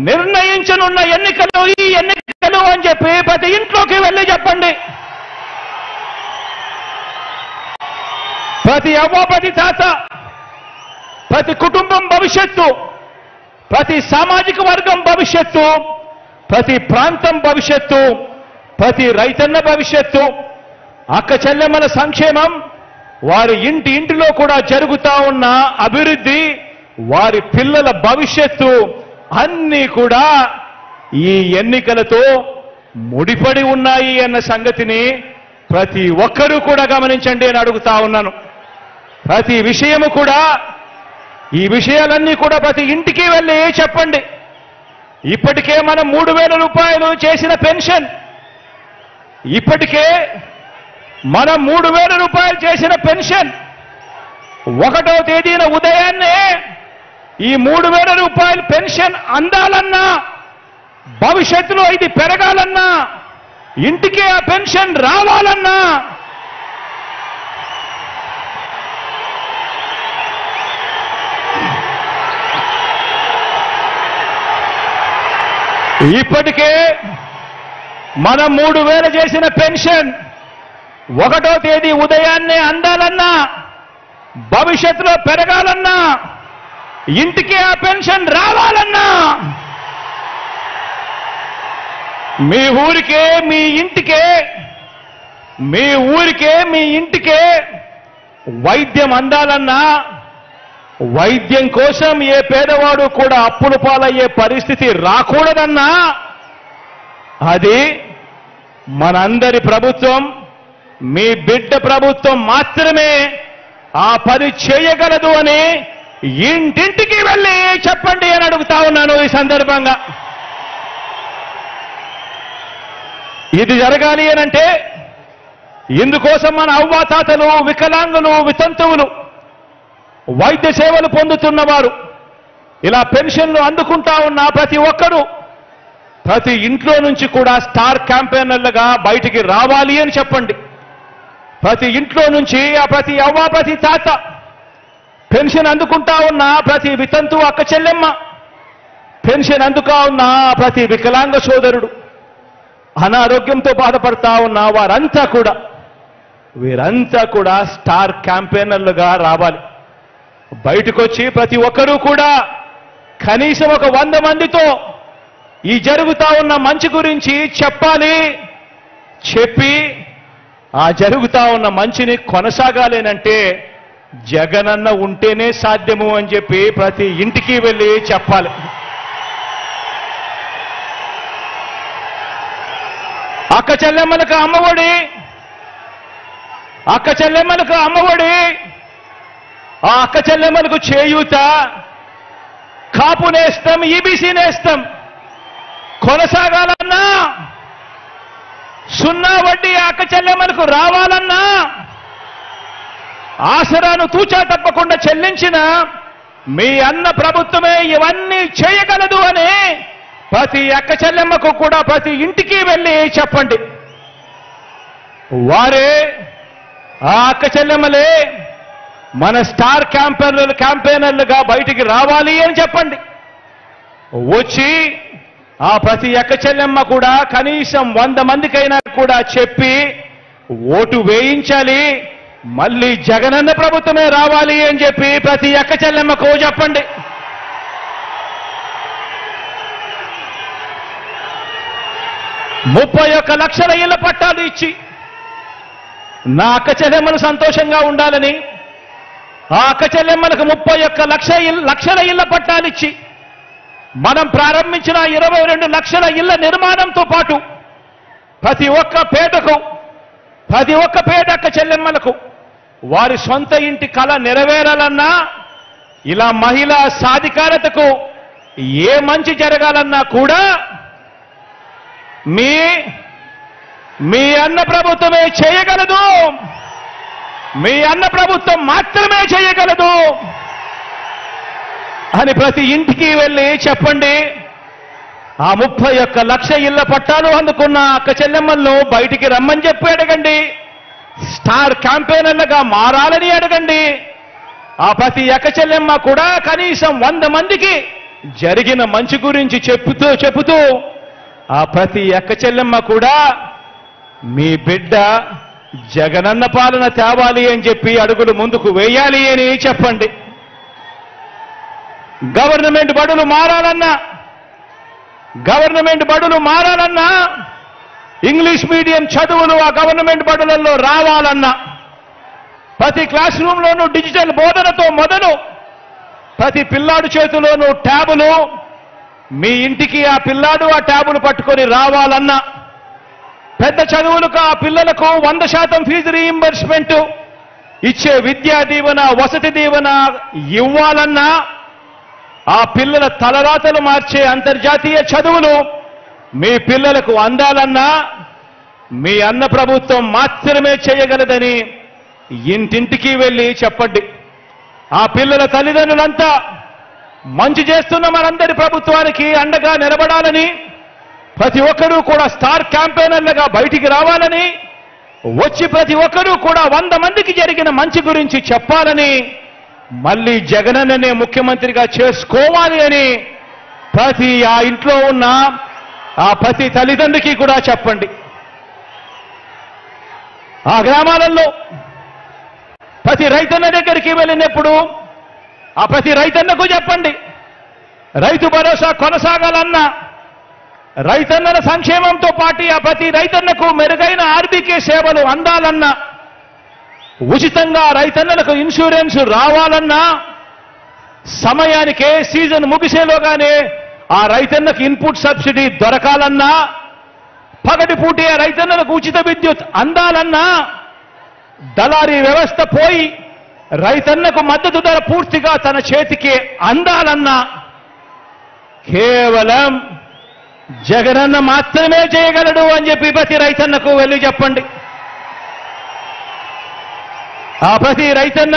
నిర్ణయించనున్న ఎన్నికలు ఈ ఎన్నికలు అని చెప్పి ప్రతి ఇంట్లోకి వెళ్ళి చెప్పండి. ప్రతి అవ్వ ప్రతి తాత ప్రతి కుటుంబం భవిష్యత్తు ప్రతి సామాజిక వర్గం భవిష్యత్తు ప్రతి ప్రాంతం భవిష్యత్తు ప్రతి రైతన్న భవిష్యత్తు అక్క చెల్లెమ్మల సంక్షేమం వారి ఇంటిలో కూడా జరుగుతా ఉన్న అభివృద్ధి వారి పిల్లల భవిష్యత్తు అన్నీ కూడా ఈ ఎన్నికలతో ముడిపడి ఉన్నాయి అన్న సంగతిని ప్రతి ఒక్కరూ కూడా గమనించండి అని అడుగుతా ఉన్నాను. ప్రతి విషయము కూడా ఈ విషయాలన్నీ కూడా ప్రతి ఇంటికి వెళ్ళి చెప్పండి. ఇప్పటికే మనం 3,000 రూపాయలు చేసిన పెన్షన్ మనం 3,000 రూపాయలు చేసిన పెన్షన్ 1వ తేదీన ఉదయాన్నే ఈ 3,000 రూపాయల పెన్షన్ అందాలన్నా భవిష్యత్తులో ఇది పెరగాలన్నా ఇంటికి ఆ పెన్షన్ రావాలన్నా ఇప్పటికే మనం 3,000 చేసిన పెన్షన్ 1వ తేదీ ఉదయాన్నే అందాలన్నా భవిష్యత్తులో పెరగాలన్నా ఇంటికి ఆ పెన్షన్ రావాలన్నా మీ ఊరికే మీ ఇంటికే వైద్యం అందాలన్నా వైద్యం కోసం ఏ పేదవాడు కూడా అప్పుల పాలయ్యే పరిస్థితి రాకూడదన్నా అది మనందరి ప్రభుత్వం మీ బిడ్డ ప్రభుత్వం మాత్రమే ఆ పని చేయగలదు అని ఇంటింటికి వెళ్ళి చెప్పండి అని అడుగుతా ఉన్నాను. ఈ సందర్భంగా ఇది జరగాలి అనంటే ఇందుకోసం మన అవ్వాతాతలు వికలాంగులు వితంతువులు వైద్య సేవలు పొందుతున్నవారు, ఇలా పెన్షన్లు అందుకుంటా ఉన్న ప్రతి ఒక్కరూ ప్రతి ఇంట్లో నుంచి కూడా స్టార్ క్యాంపెయినర్లుగా బయటికి రావాలి అని చెప్పండి. ప్రతి ఇంట్లో నుంచి ప్రతి అవ్వ, ప్రతి తాత, పెన్షన్ అందుకుంటా ఉన్న ప్రతి వితంతు అక్క చెల్లెమ్మ, పెన్షన్ అందుకా ఉన్న ప్రతి వికలాంగ సోదరుడు, అనారోగ్యంతో బాధపడతా ఉన్న వీరంతా కూడా స్టార్ క్యాంపెయినర్లుగా రావాలి. బయటకు వచ్చి ప్రతి ఒక్కరూ కూడా కనీసం ఒక 100 మందితో ఈ జరుగుతా ఉన్న మంచి గురించి చెప్పాలి. చెప్పి ఆ జరుగుతా ఉన్న మంచిని కొనసాగాలేనంటే జగనన్న ఉంటేనే సాధ్యము అని చెప్పి ప్రతి ఇంటికి వెళ్ళి చెప్పాలి. అక్క చెల్లెమ్మలకు అమ్మఒడి, ఆ అక్క చెల్లెమ్మలకు చేయూత, కాపు నేస్తం, ఈబీసీ నేస్తం కొనసాగాలన్నా, 0 వడ్డీ అక్క చెల్లెమ్మలకు రావాలన్నా, ఆసరాను తూచా తప్పకుండా చెల్లించిన మీ అన్న ప్రభుత్వమే ఇవన్నీ చేయగలదు అని ప్రతి అక్క చెల్లెమ్మకు కూడా ప్రతి ఇంటికి వెళ్ళి చెప్పండి. వారే, ఆ అక్క చెల్లెమ్మలే మన స్టార్ క్యాంపెయినర్లుగా బయటికి రావాలి అని చెప్పండి. వచ్చి ఆ ప్రతి అక్క చెల్లెమ్మ కూడా కనీసం 100 మందికైనా కూడా చెప్పి ఓటు వేయించాలి, మళ్ళీ జగనన్న ప్రభుత్వమే రావాలి అని చెప్పి ప్రతి అక్క చెల్లెమ్మకు చెప్పండి. $31 లక్షల ఇళ్ల పట్టాలు ఇచ్చి నా అక్క చెల్లెమ్మలు సంతోషంగా ఉండాలని, ఆ అక్క చెల్లెమ్మలకు 31 లక్షల ఇళ్ల పట్టాలిచ్చి మనం ప్రారంభించిన 22 లక్షల ఇళ్ల నిర్మాణంతో పాటు ప్రతి ఒక్క పేద అక్క చెల్లెమ్మలకు వారి సొంత ఇంటి కళ నెరవేరాలన్నా, ఇలా మహిళా సాధికారతకు ఏ మంచి జరగాలన్నా కూడా మీ అన్న ప్రభుత్వమే చేయగలదు. మీ అన్న ప్రభుత్వం మాత్రమే చేయగలదు అని ప్రతి ఇంటికి వెళ్ళి చెప్పండి. ఆ 31 లక్ష ఇళ్ల పట్టాలు అందుకున్న అక్క చెల్లెమ్మలను బయటికి రమ్మని చెప్పి అడగండి. స్టార్ క్యాంపెయినర్లుగా మారాలని అడగండి. ఆ ప్రతి అక్క చెల్లెమ్మ కూడా కనీసం 100 మందికి జరిగిన మంచి గురించి చెబుతూ ఆ ప్రతి అక్క చెల్లెమ్మ కూడా మీ బిడ్డ జగనన్న పాలన తేవాలి అని చెప్పి అడుగులు ముందుకు వేయాలి అని చెప్పండి. గవర్నమెంట్ బడులు మారాలన్నా, ఇంగ్లీష్ మీడియం చదువులు ఆ గవర్నమెంట్ బడులలో రావాలన్నా, ప్రతి క్లాస్ రూమ్లోనూ డిజిటల్ బోధనతో మొదలు ప్రతి పిల్లాడు చేతిలోనూ ట్యాబులు, మీ ఇంటికి ఆ పిల్లాడు ఆ ట్యాబులు పట్టుకొని రావాలన్నా, పెద్ద చదువులకు ఆ పిల్లలకు 100% ఫీజు రీయింబర్స్మెంట్ ఇచ్చే విద్యా దీవెన, వసతి దీవెన ఇవ్వాలన్నా, ఆ పిల్లల తలరాతలు మార్చే అంతర్జాతీయ చదువులు మీ పిల్లలకు అందాలన్నా మీ అన్న ప్రభుత్వం మాత్రమే చేయగలదని ఇంటింటికి వెళ్ళి చెప్పండి. ఆ పిల్లల తల్లిదండ్రులంతా మంచి చేస్తున్న మనందరి ప్రభుత్వానికి అండగా నిలబడాలని, ప్రతి ఒక్కరూ కూడా స్టార్ క్యాంపెయినర్లుగా బయటికి రావాలని, వచ్చి ప్రతి ఒక్కరూ కూడా 100 మందికి జరిగిన మంచి గురించి చెప్పాలని, మళ్ళీ జగనన్ననే ముఖ్యమంత్రిగా చేసుకోవాలి అని ప్రతి ఆ ఇంట్లో ఉన్న ఆ ప్రతి తల్లిదండ్రికి కూడా చెప్పండి. ఆ గ్రామాలలో ప్రతి రైతన్న దగ్గరికి వెళ్ళినప్పుడు ఆ ప్రతి రైతన్నకు చెప్పండి, రైతు భరోసా కొనసాగాలన్నా, రైతన్నల సంక్షేమంతో పాటు ఆ ప్రతి రైతన్నకు మెరుగైన ఆర్బీకే సేవలు అందాలన్నా, ఉచితంగా రైతన్నలకు ఇన్సూరెన్స్ రావాలన్నా, సమయానికే సీజన్ ముగిసేలోగానే ఆ రైతన్నకు ఇన్పుట్ సబ్సిడీ దొరకాలన్నా, పగటిపూటే ఆ రైతన్నలకు ఉచిత విద్యుత్ అందాలన్నా, దళారీ వ్యవస్థ పోయి రైతన్నకు మద్దతు ధర పూర్తిగా తన చేతికి అందాలన్నా కేవలం జగనన్న మాత్రమే చేయగలడు అని చెప్పి ప్రతి రైతన్నకు వెళ్ళి చెప్పండి. ఆ ప్రతి రైతన్న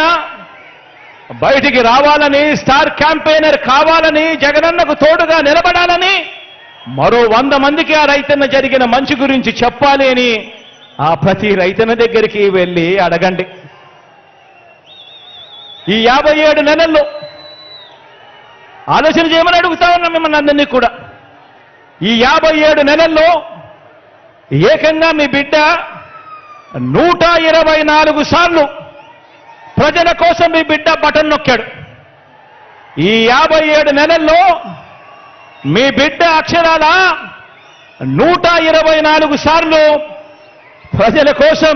బయటికి రావాలని, స్టార్ క్యాంపెయినర్ కావాలని, జగనన్నకు తోడుగా నిలబడాలని, మరో 100 మందికి ఆ రైతన్న జరిగిన మంచి గురించి చెప్పాలి అని ఆ ప్రతి రైతన్న దగ్గరికి వెళ్ళి అడగండి. ఈ 57 నెలల్లో ఆలోచన చేయమని అడుగుతా ఉన్నాం మిమ్మల్ని అందరినీ కూడా. ఈ 57 నెలల్లో ఏకంగా మీ బిడ్డ 124 సార్లు ప్రజల కోసం మీ బిడ్డ బటన్ నొక్కాడు. ఈ 57 నెలల్లో మీ బిడ్డ అక్షరాల 124 సార్లు ప్రజల కోసం,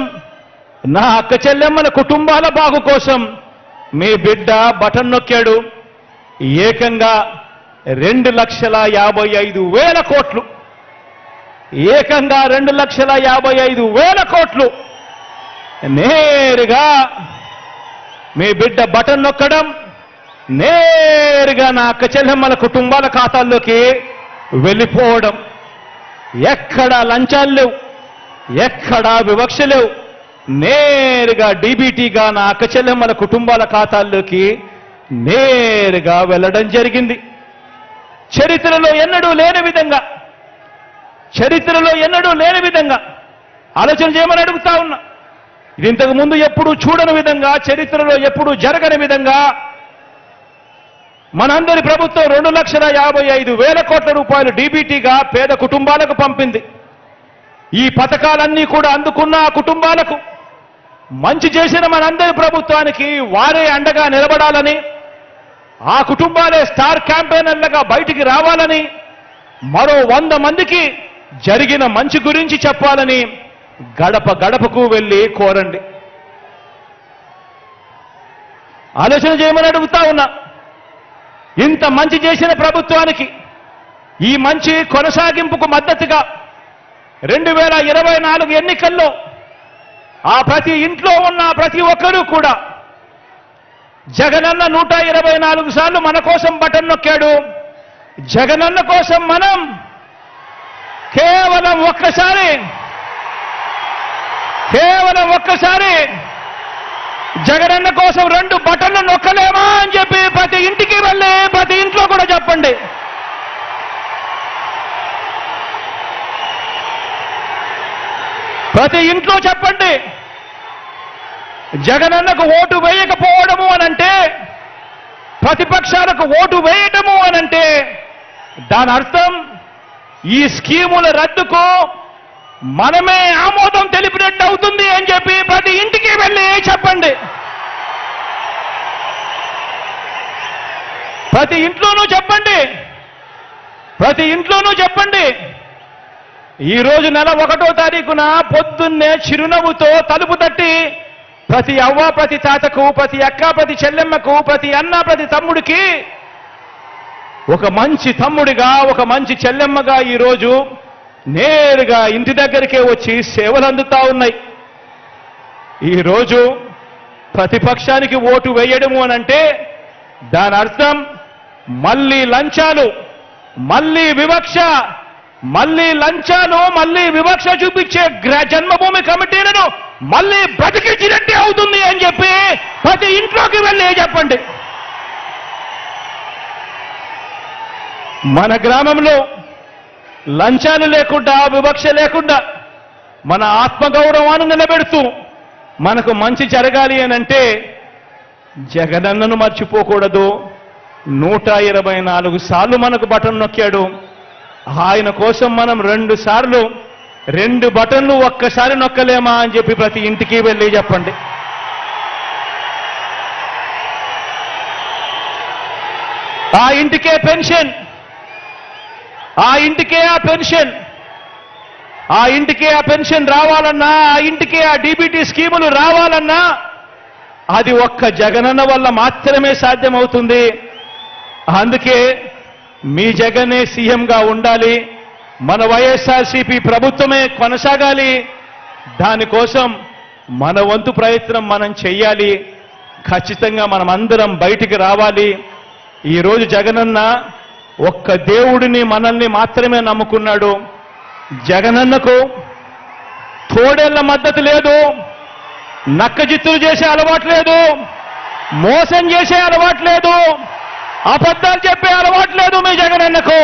నా అక్క చెల్లెమ్మల కుటుంబాల బాగు కోసం మీ బిడ్డ బటన్ నొక్కాడు. ఏకంగా 2,55,000 కోట్లు, ఏకంగా 2,55,000 కోట్లు నేరుగా మీ బిడ్డ బటన్ నొక్కడం, నేరుగా నా అక్క చెల్లెమ్మల కుటుంబాల ఖాతాల్లోకి వెళ్ళిపోవడం. ఎక్కడా లంచాలు లేవు, ఎక్కడా వివక్ష లేవు. నేరుగా డీబీటీగా నా అక్క చెల్లెమ్మల కుటుంబాల ఖాతాల్లోకి నేరుగా వెళ్ళడం జరిగింది. చరిత్రలో ఎన్నడూ లేని విధంగా, చరిత్రలో ఎన్నడూ లేని విధంగా ఆలోచన చేయమని అడుగుతా ఉన్నా. ఇది ఇంతకు ముందు ఎప్పుడూ చూడని విధంగా, చరిత్రలో ఎప్పుడూ జరగని విధంగా మనందరి ప్రభుత్వం 2,55,000 కోట్ల రూపాయలు డీబీటీగా పేద కుటుంబాలకు పంపింది. ఈ పథకాలన్నీ కూడా అందుకున్న ఆ కుటుంబాలకు మంచి చేసిన మనందరి ప్రభుత్వానికి వారే అండగా నిలబడాలని, ఆ కుటుంబాలే స్టార్ క్యాంపెయినర్లుగా బయటికి రావాలని, మరో 100 మందికి జరిగిన మంచి గురించి చెప్పాలని గడప గడపకు వెళ్ళి కోరండి. ఆలోచన చేయమని అడుగుతా ఉన్నా. ఇంత మంచి చేసిన ప్రభుత్వానికి ఈ మంచి కొనసాగింపుకు మద్దతుగా 2024 ఎన్నికల్లో ఆ ప్రతి ఇంట్లో ఉన్న ప్రతి ఒక్కరూ కూడా జగనన్న 124 సార్లు మన కోసం బటన్ నొక్కాడు. జగనన్న కోసం మనం కేవలం ఒక్కసారి జగనన్న కోసం 2 బటన్లు నొక్కలేమా అని చెప్పి ప్రతి ఇంటికి వెళ్ళి ప్రతి ఇంట్లో కూడా చెప్పండి. ప్రతి ఇంట్లో చెప్పండి. జగనన్నకు ఓటు వేయకపోవడము అనంటే, ప్రతిపక్షాలకు ఓటు వేయటము అనంటే దాని అర్థం ఈ స్కీముల రద్దుకు మనమే ఆమోదం తెలిపినట్టు అవుతుంది అని చెప్పి ప్రతి ఇంటికి వెళ్ళి చెప్పండి. ప్రతి ఇంట్లోనూ చెప్పండి. ప్రతి ఇంట్లోనూ చెప్పండి. ఈ రోజు నెల 1వ తారీఖున పొద్దున్నే చిరునవ్వుతో తలుపు తట్టి ప్రతి అవ్వ, ప్రతి తాతకు, ప్రతి అక్క, ప్రతి చెల్లెమ్మకు, ప్రతి అన్న, ప్రతి తమ్ముడికి ఒక మంచి తమ్ముడిగా, ఒక మంచి చెల్లెమ్మగా ఈరోజు నేరుగా ఇంటి దగ్గరికే వచ్చి సేవలు అందుతా ఉన్నాయి. ఈరోజు ప్రతిపక్షానికి ఓటు వేయడము అనంటే దాని అర్థం మళ్ళీ లంచాలు, మళ్ళీ వివక్ష, మళ్ళీ లంచాలు, మళ్ళీ వివక్ష చూపించే జన్మభూమి కమిటీలను మళ్ళీ బ్రతికించినట్టే అవుతుంది అని చెప్పి ప్రతి ఇంట్లోకి వెళ్ళి చెప్పండి. మన గ్రామంలో లంచాలు లేకుండా, వివక్ష లేకుండా మన ఆత్మగౌరవాన్ని నిలబెడుతూ మనకు మంచి జరగాలి అనంటే జగనన్నను మర్చిపోకూడదు. 124 సార్లు మనకు బటన్ నొక్కాడు. ఆయన కోసం మనం 2 సార్లు 2 బటన్లు ఒక్కసారి నొక్కలేమా అని చెప్పి ప్రతి ఇంటికి వెళ్ళి చెప్పండి. ఆ ఇంటికే పెన్షన్, ఆ ఇంటికే ఆ పెన్షన్, ఆ ఇంటికే ఆ పెన్షన్ రావాలన్నా, ఆ ఇంటికే ఆ డీబీటీ స్కీములు రావాలన్నా అది ఒక్క జగనన్న వల్ల మాత్రమే సాధ్యమవుతుంది. అందుకే మీ జగనే సీఎంగా ఉండాలి, మన వైఎస్ఆర్సీపీ ప్రభుత్వమే కొనసాగాలి. దానికోసం మన వంతు ప్రయత్నం మనం చెయ్యాలి. ఖచ్చితంగా మనం అందరం బయటికి రావాలి. ఈరోజు జగనన్న ఒక్క దేవుడిని, మనల్ని మాత్రమే నమ్ముకున్నాడు. జగనన్నకు తోడేళ్ల మద్దతు లేదు, నక్కజిత్తులు చేసే అలవాటు లేదు, మోసం చేసే అలవాటు లేదు, అబద్ధాలు చెప్పే అలవాటు లేదు మీ జగనన్నకు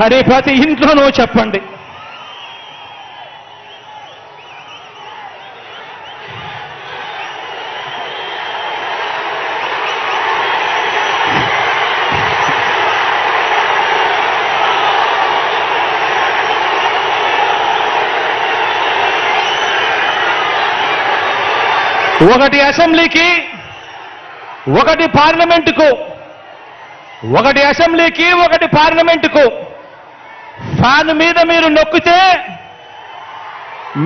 అని ప్రతి ఇంట్లోనూ చెప్పండి. ఒకటి అసెంబ్లీకి, ఒకటి పార్లమెంటుకు, ఒకటి అసెంబ్లీకి, ఒకటి పార్లమెంటుకు ఫ్యాన్ మీద మీరు నొక్కితే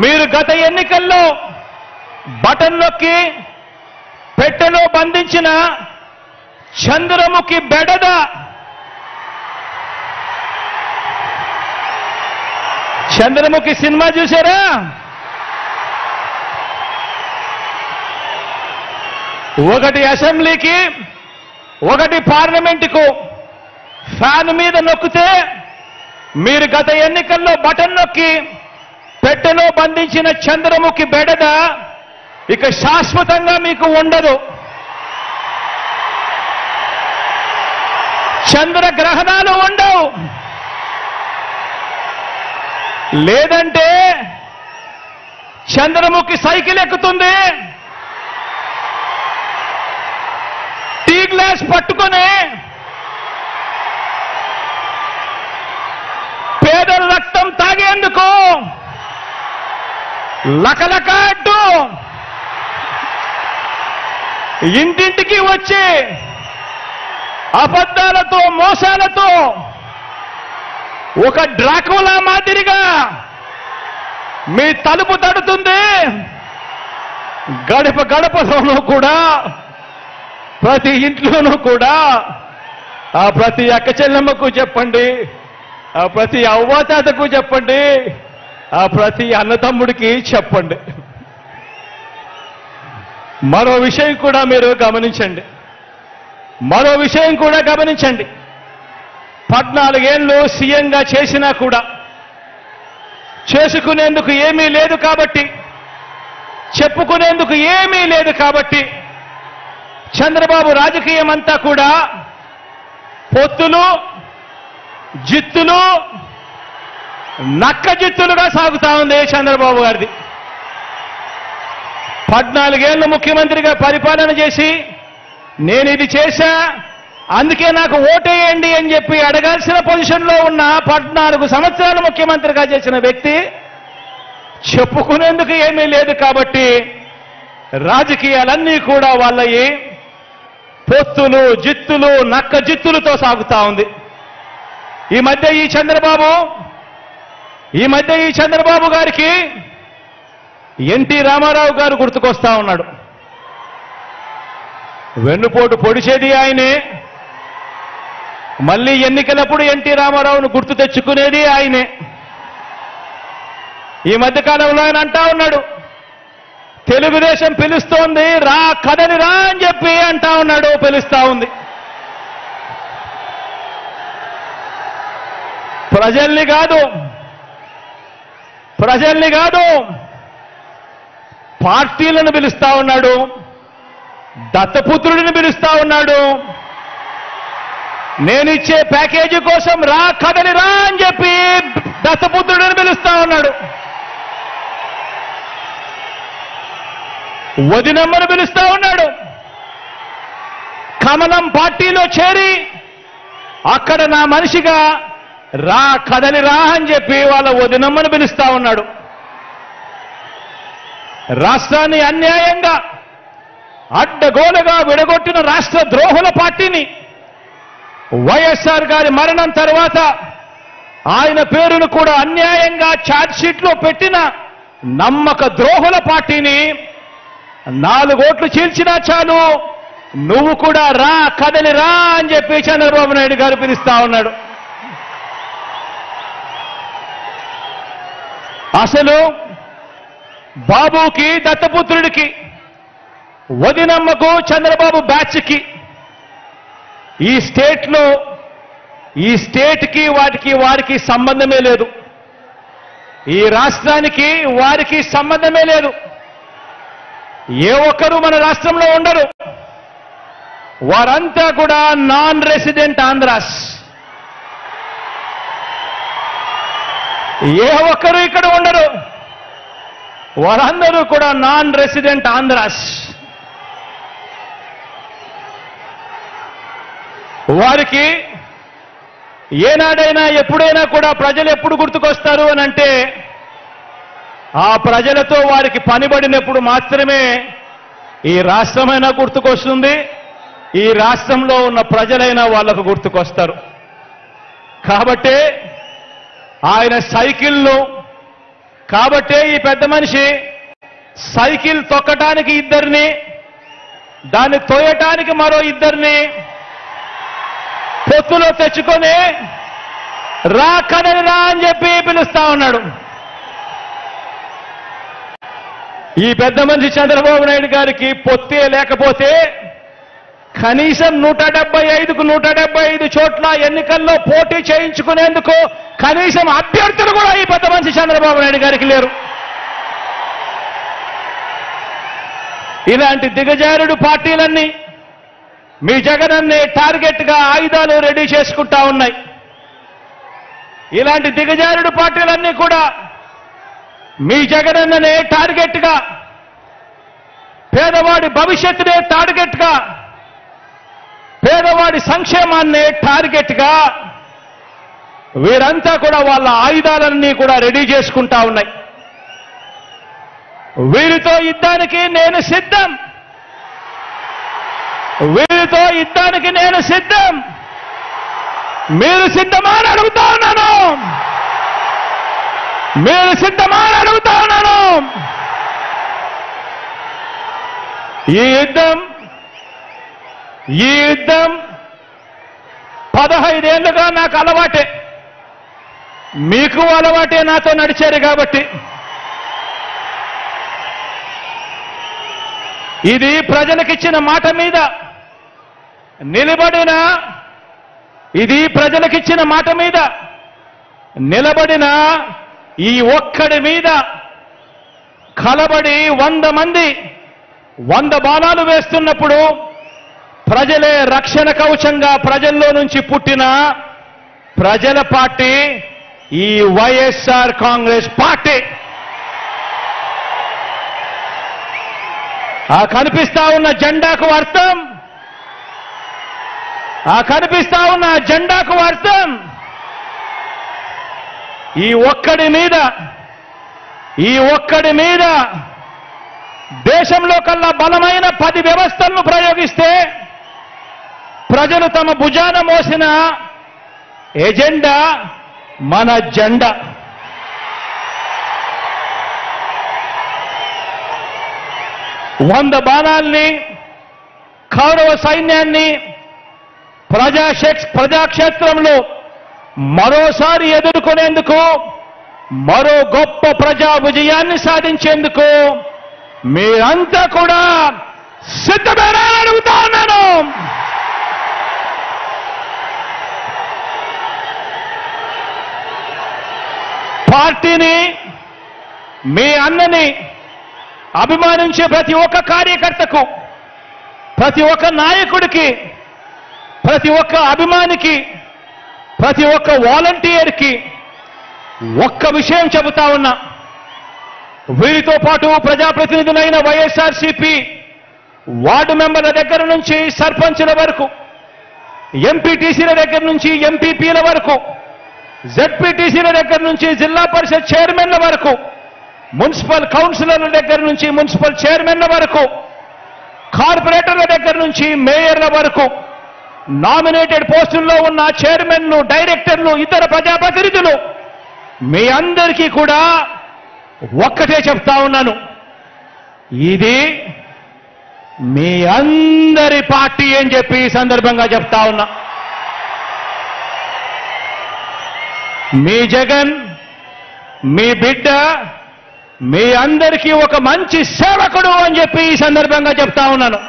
మీరు గత ఎన్నికల్లో బటన్ నొక్కి పెట్టెలో బంధించిన చంద్రముఖి బెడద చంద్రముఖి సినిమా చూసారా? ఒకటి అసెంబ్లీకి, ఒకటి పార్లమెంటుకు ఫ్యాన్ మీద నొక్కితే మీరు గత ఎన్నికల్లో బటన్ నొక్కి పెట్టెలో బంధించిన చంద్రముఖి బెడద ఇక శాశ్వతంగా మీకు ఉండదు. చంద్రగ్రహణాలు ఉండవు. లేదంటే చంద్రముఖి సైకిల్ ఎక్కుతుంది, టీ గ్లాస్ పట్టుకొని పేదల రక్తం తాగేందుకు లకలక అంటూ ఇంటింటికి వచ్చి అబద్ధాలతో మోసాలతో ఒక డ్రాకులా మాదిరిగా మీ తలుపు తడుతుంది. గడప గడపలోనూ కూడా, ప్రతి ఇంట్లోనూ కూడా ఆ ప్రతి అక్క చెల్లెమ్మకు చెప్పండి, ఆ ప్రతి అవ్వాతాతకు చెప్పండి, ఆ ప్రతి అన్నతమ్ముడికి చెప్పండి. మరో విషయం కూడా మీరు గమనించండి, మరో విషయం కూడా గమనించండి. 14 ఏళ్ళు సీఎంగా చేసినా కూడా చేసుకునేందుకు ఏమీ లేదు కాబట్టి, చెప్పుకునేందుకు ఏమీ లేదు కాబట్టి చంద్రబాబు రాజకీయం అంతా కూడా పొత్తులు, జిత్తులు, నక్క జిత్తులుగా సాగుతా ఉంది చంద్రబాబు గారిది. 14 ఏళ్ళు ముఖ్యమంత్రిగా పరిపాలన చేసి నేను ఇది చేశా అందుకే నాకు ఓటేయండి అని చెప్పి అడగాల్సిన పొజిషన్లో ఉన్న 14 సంవత్సరాలు ముఖ్యమంత్రిగా చేసిన వ్యక్తి చెప్పుకునేందుకు ఏమీ లేదు కాబట్టి రాజకీయాలన్నీ కూడా వాళ్ళయి పొత్తులు, జిత్తులు, నక్క జిత్తులతో సాగుతా ఉంది. ఈ మధ్య ఈ చంద్రబాబు గారికి ఎన్టీ రామారావు గారు గుర్తుకొస్తా ఉన్నాడు. వెన్నుపోటు పొడిచేది ఆయనే, మళ్ళీ ఎన్నికలప్పుడు ఎన్టీ రామారావును గుర్తు తెచ్చుకునేది ఆయనే. ఈ మధ్యకాలంలో ఆయన అంటా ఉన్నాడు, తెలుగుదేశం పిలుస్తోంది రా కదలి రా అని చెప్పి అంటా ఉన్నాడు, పిలుస్తా ఉంది. ప్రజల్ని కాదు పార్టీలను పిలుస్తా ఉన్నాడు, దత్తపుత్రుడిని పిలుస్తా ఉన్నాడు. నేనిచ్చే ప్యాకేజీ కోసం రా కదలి రా అని చెప్పి దత్తపుత్రుడిని పిలుస్తా ఉన్నాడు. వదినమ్మను పిలుస్తా ఉన్నాడు. కమలం పార్టీలో చేరి అక్కడ నా మనిషిగా రా కదలి రా అని చెప్పి వాళ్ళ వదినమ్మను పిలుస్తా ఉన్నాడు. రాష్ట్రాన్ని అన్యాయంగా అడ్డగోలుగా విడగొట్టిన రాష్ట్ర ద్రోహుల పార్టీని వైఎస్ఆర్ గారి మరణం తర్వాత ఆయన పేరును కూడా అన్యాయంగా ఛార్జ్షీట్లో పెట్టిన నమ్మక ద్రోహుల పార్టీని 4 ఓట్లు చీల్చినా చాలు నువ్వు కూడా రా కదలి రా అని చెప్పి చంద్రబాబు నాయుడు గారు పిలుస్తా ఉన్నాడు. అసలు బాబుకి, దత్తపుత్రుడికి, వదినమ్మకు, చంద్రబాబు బ్యాచ్కి ఈ స్టేట్కి వారికి సంబంధమే లేదు. ఈ రాష్ట్రానికి వారికి సంబంధమే లేదు. ఏ ఒక్కరూ మన రాష్ట్రంలో ఉండరు. వారంతా కూడా నాన్ రెసిడెంట్ ఆంధ్రాస్. ఏ ఒక్కరు ఇక్కడ ఉండరు. వారందరూ కూడా నాన్ రెసిడెంట్ ఆంధ్రాస్. వారికి ఏనాడైనా ఎప్పుడైనా కూడా ప్రజలు ఎప్పుడు గుర్తుకొస్తారు అని అంటే ఆ ప్రజలతో వారికి పనిబడినప్పుడు మాత్రమే ఈ రాష్ట్రమైనా గుర్తుకొస్తుంది, ఈ రాష్ట్రంలో ఉన్న ప్రజలైనా వాళ్లకు గుర్తుకొస్తారు. కాబట్టే ఆయన సైకిళ్ళు, కాబట్టే ఈ పెద్ద మనిషి సైకిల్ తొక్కటానికి ఇద్దరిని, దాన్ని తోయటానికి మరో ఇద్దరిని పొత్తులో తెచ్చుకొని రా కదలిరా అని చెప్పి పిలుస్తా ఉన్నాడు. ఈ పెద్ద మనిషి చంద్రబాబు నాయుడు గారికి పొత్తే లేకపోతే కనీసం 175కు 175 చోట్ల ఎన్నికల్లో పోటీ చేయించుకునేందుకు కనీసం అభ్యర్థులు కూడా ఈ పెద్ద మనిషి చంద్రబాబు నాయుడు గారికి లేరు. ఇలాంటి దిగజారుడు పార్టీలన్నీ మీ జగనన్నే టార్గెట్ గా ఆయుధాలు రెడీ చేసుకుంటా ఉన్నాయి. ఇలాంటి దిగజారుడు పార్టీలన్నీ కూడా మీ జగనన్ననే టార్గెట్ గా, పేదవాడి భవిష్యత్తునే టార్గెట్ గా, పేదవాడి సంక్షేమాన్నే టార్గెట్ గా వీరంతా కూడా వాళ్ళ ఆయుధాలన్నీ కూడా రెడీ చేసుకుంటా ఉన్నాయి. వీరితో యుద్ధానికి నేను సిద్ధం, వీరితో యుద్ధానికి నేను సిద్ధం. మీరు సిద్ధమా అని అడుగుతా ఉన్నాను, మీరు సిద్ధమా అని అడుగుతా ఉన్నాను. ఈ యుద్ధం 15 ఏళ్లుగా నాకు అలవాటే, మీకు అలవాటే నాతో నడిచారు కాబట్టి. ఇది ప్రజలకిచ్చిన మాట మీద నిలబడిన, ఇది ప్రజలకిచ్చిన మాట మీద నిలబడిన ఈ ఒక్కడి మీద కలబడి 100 మంది 100 బాణాలు వేస్తున్నప్పుడు ప్రజలే రక్షణ కవచంగా ప్రజల్లో నుంచి పుట్టిన ప్రజల పార్టీ ఈ వైఎస్ఆర్ కాంగ్రెస్ పార్టీ. ఆ కనిపిస్తా ఉన్న జెండాకు అర్థం, ఆ కనిపిస్తా ఉన్న జెండాకు అర్థం ఈ ఒక్కడి మీద దేశంలో కల్లా బలమైన 10 వ్యవస్థలను ప్రయోగిస్తే ప్రజలు తమ భుజాన మోసిన ఎజెండా మన జెండా. వంద బాణాల్ని, కౌరవ సైన్యాన్ని ప్రజాక్షేత్రంలో మరోసారి ఎదుర్కొనేందుకు, మరో గొప్ప ప్రజా విజయాన్ని సాధించేందుకు మీరంతా కూడా సిద్ధమేనా అని అడుగుతా ఉన్నాను. పార్టీని, మీ అన్నని అభిమానించే ప్రతి ఒక్క కార్యకర్తకు, ప్రతి ఒక్క నాయకుడికి, ప్రతి ఒక్క అభిమానికి, ప్రతి ఒక్క వాలంటీర్కి ఒక్క విషయం చెబుతా ఉన్నా. వీరితో పాటు ప్రజాప్రతినిధులైన వైఎస్ఆర్సీపీ వార్డు మెంబర్ల దగ్గర నుంచి సర్పంచుల వరకు, ఎంపీటీసీల దగ్గర నుంచి ఎంపీపీల వరకు, జెడ్పీటీసీల దగ్గర నుంచి జిల్లా పరిషత్ చైర్మన్ల వరకు, మున్సిపల్ కౌన్సిలర్ల దగ్గర నుంచి మున్సిపల్ చైర్మన్ల వరకు, కార్పొరేటర్ల దగ్గర నుంచి మేయర్ల వరకు, నామినేటెడ్ పోస్టుల్లో ఉన్న చైర్మన్లు, డైరెక్టర్లు, ఇతర ప్రజాప్రతినిధులు మీ అందరికీ కూడా ఒక్కటే చెప్తా ఉన్నాను. ఇది మీ అందరి పార్టీ అని చెప్పి ఈ సందర్భంగా చెప్తా ఉన్నా. మీ జగన్, మీ బిడ్డ మీ అందరికీ ఒక మంచి సేవకుడు అని చెప్పి ఈ సందర్భంగా చెప్తా ఉన్నాను.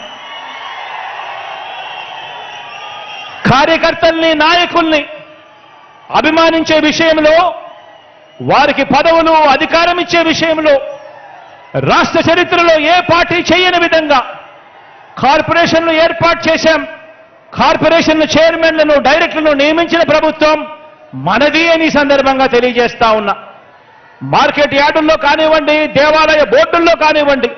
కార్యకర్తల్ని, నాయకుల్ని అభిమానించే విషయంలో, వారికి పదవులు, అధికారం ఇచ్చే విషయంలో రాష్ట్ర చరిత్రలో ఏ పార్టీ చేయని విధంగా కార్పొరేషన్లు ఏర్పాటు చేశాం, కార్పొరేషన్ చైర్మన్లను డైరెక్టర్లను నియమించిన ప్రభుత్వం మనది అని సందర్భంగా తెలియజేస్తా ఉన్నా. మార్కెట్ యార్డుల్లో కానివ్వండి, దేవాలయ బోర్డుల్లో కానివ్వండి,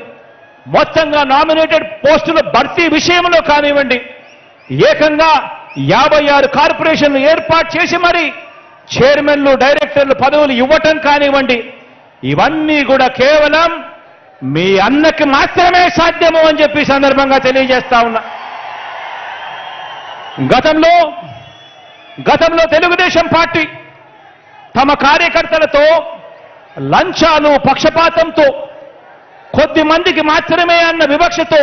మొత్తంగా నామినేటెడ్ పోస్టుల భర్తీ విషయంలో కానివ్వండి, ఏకంగా 56 కార్పొరేషన్లు ఏర్పాటు చేసి మరి చైర్మన్లు డైరెక్టర్లు పదవులు ఇవ్వటం కానివ్వండి, ఇవన్నీ కూడా కేవలం మీ అన్నకి మాత్రమే సాధ్యము అని చెప్పి సందర్భంగా తెలియజేస్తా ఉన్నా. గతంలో తెలుగుదేశం పార్టీ తమ కార్యకర్తలతో లంచాలు, పక్షపాతంతో, కొద్ది మందికి మాత్రమే అన్న వివక్షతో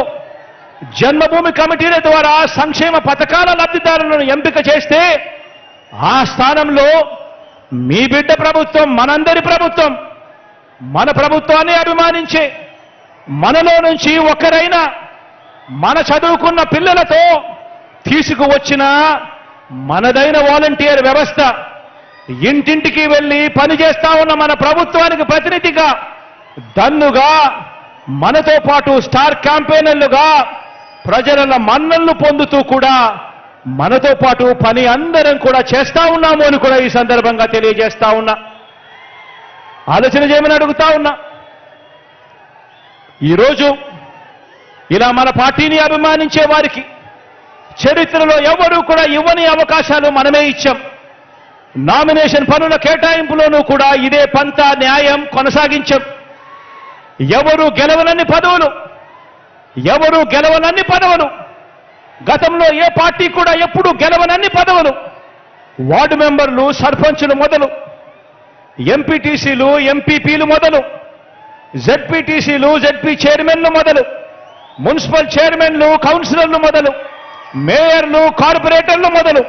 జన్మభూమి కమిటీల ద్వారా సంక్షేమ పథకాల లబ్ధిదారులను ఎంపిక చేస్తే ఆ స్థానంలో మీ బిడ్డ ప్రభుత్వం, మనందరి ప్రభుత్వం, మన ప్రభుత్వాన్ని అభిమానించే మనలో నుంచి ఒకరైనా మన చదువుకున్న పిల్లలతో తీసుకువచ్చిన మనదైన వాలంటీర్ వ్యవస్థ, ఇంటింటికి వెళ్ళి పనిచేస్తా ఉన్న మన ప్రభుత్వానికి ప్రతినిధిగా, దన్నుగా, మనతో పాటు స్టార్ క్యాంపెయినర్లుగా ప్రజల మన్ననలు పొందుతూ కూడా మనతో పాటు పని అందరం కూడా చేస్తా ఉన్నాము అని కూడా ఈ సందర్భంగా తెలియజేస్తా ఉన్నా. ఆలోచన చేయమని అడుగుతా ఉన్నా. ఈరోజు ఇలా మన పార్టీని అభిమానించే వారికి చరిత్రలో ఎవరూ కూడా ఇవ్వని అవకాశాలు మనమే ఇచ్చాం. నామినేషన్ పనుల కేటాయింపులోనూ కూడా ఇదే పంతా న్యాయం కొనసాగించాం. ఎవరు గెలవనన్ని పదవులు, గతంలో ఏ పార్టీ కూడా ఎప్పుడు గెలవనన్ని పదవులు, వార్డు మెంబర్లు, సర్పంచులు మొదలు, ఎంపీటీసీలు, ఎంపీపీలు మొదలు, జెడ్పీటీసీలు, జెడ్పీ చైర్మన్లు మొదలు, మున్సిపల్ చైర్మన్లు, కౌన్సిలర్లు మొదలు, మేయర్లు, కార్పొరేటర్లు మొదలు,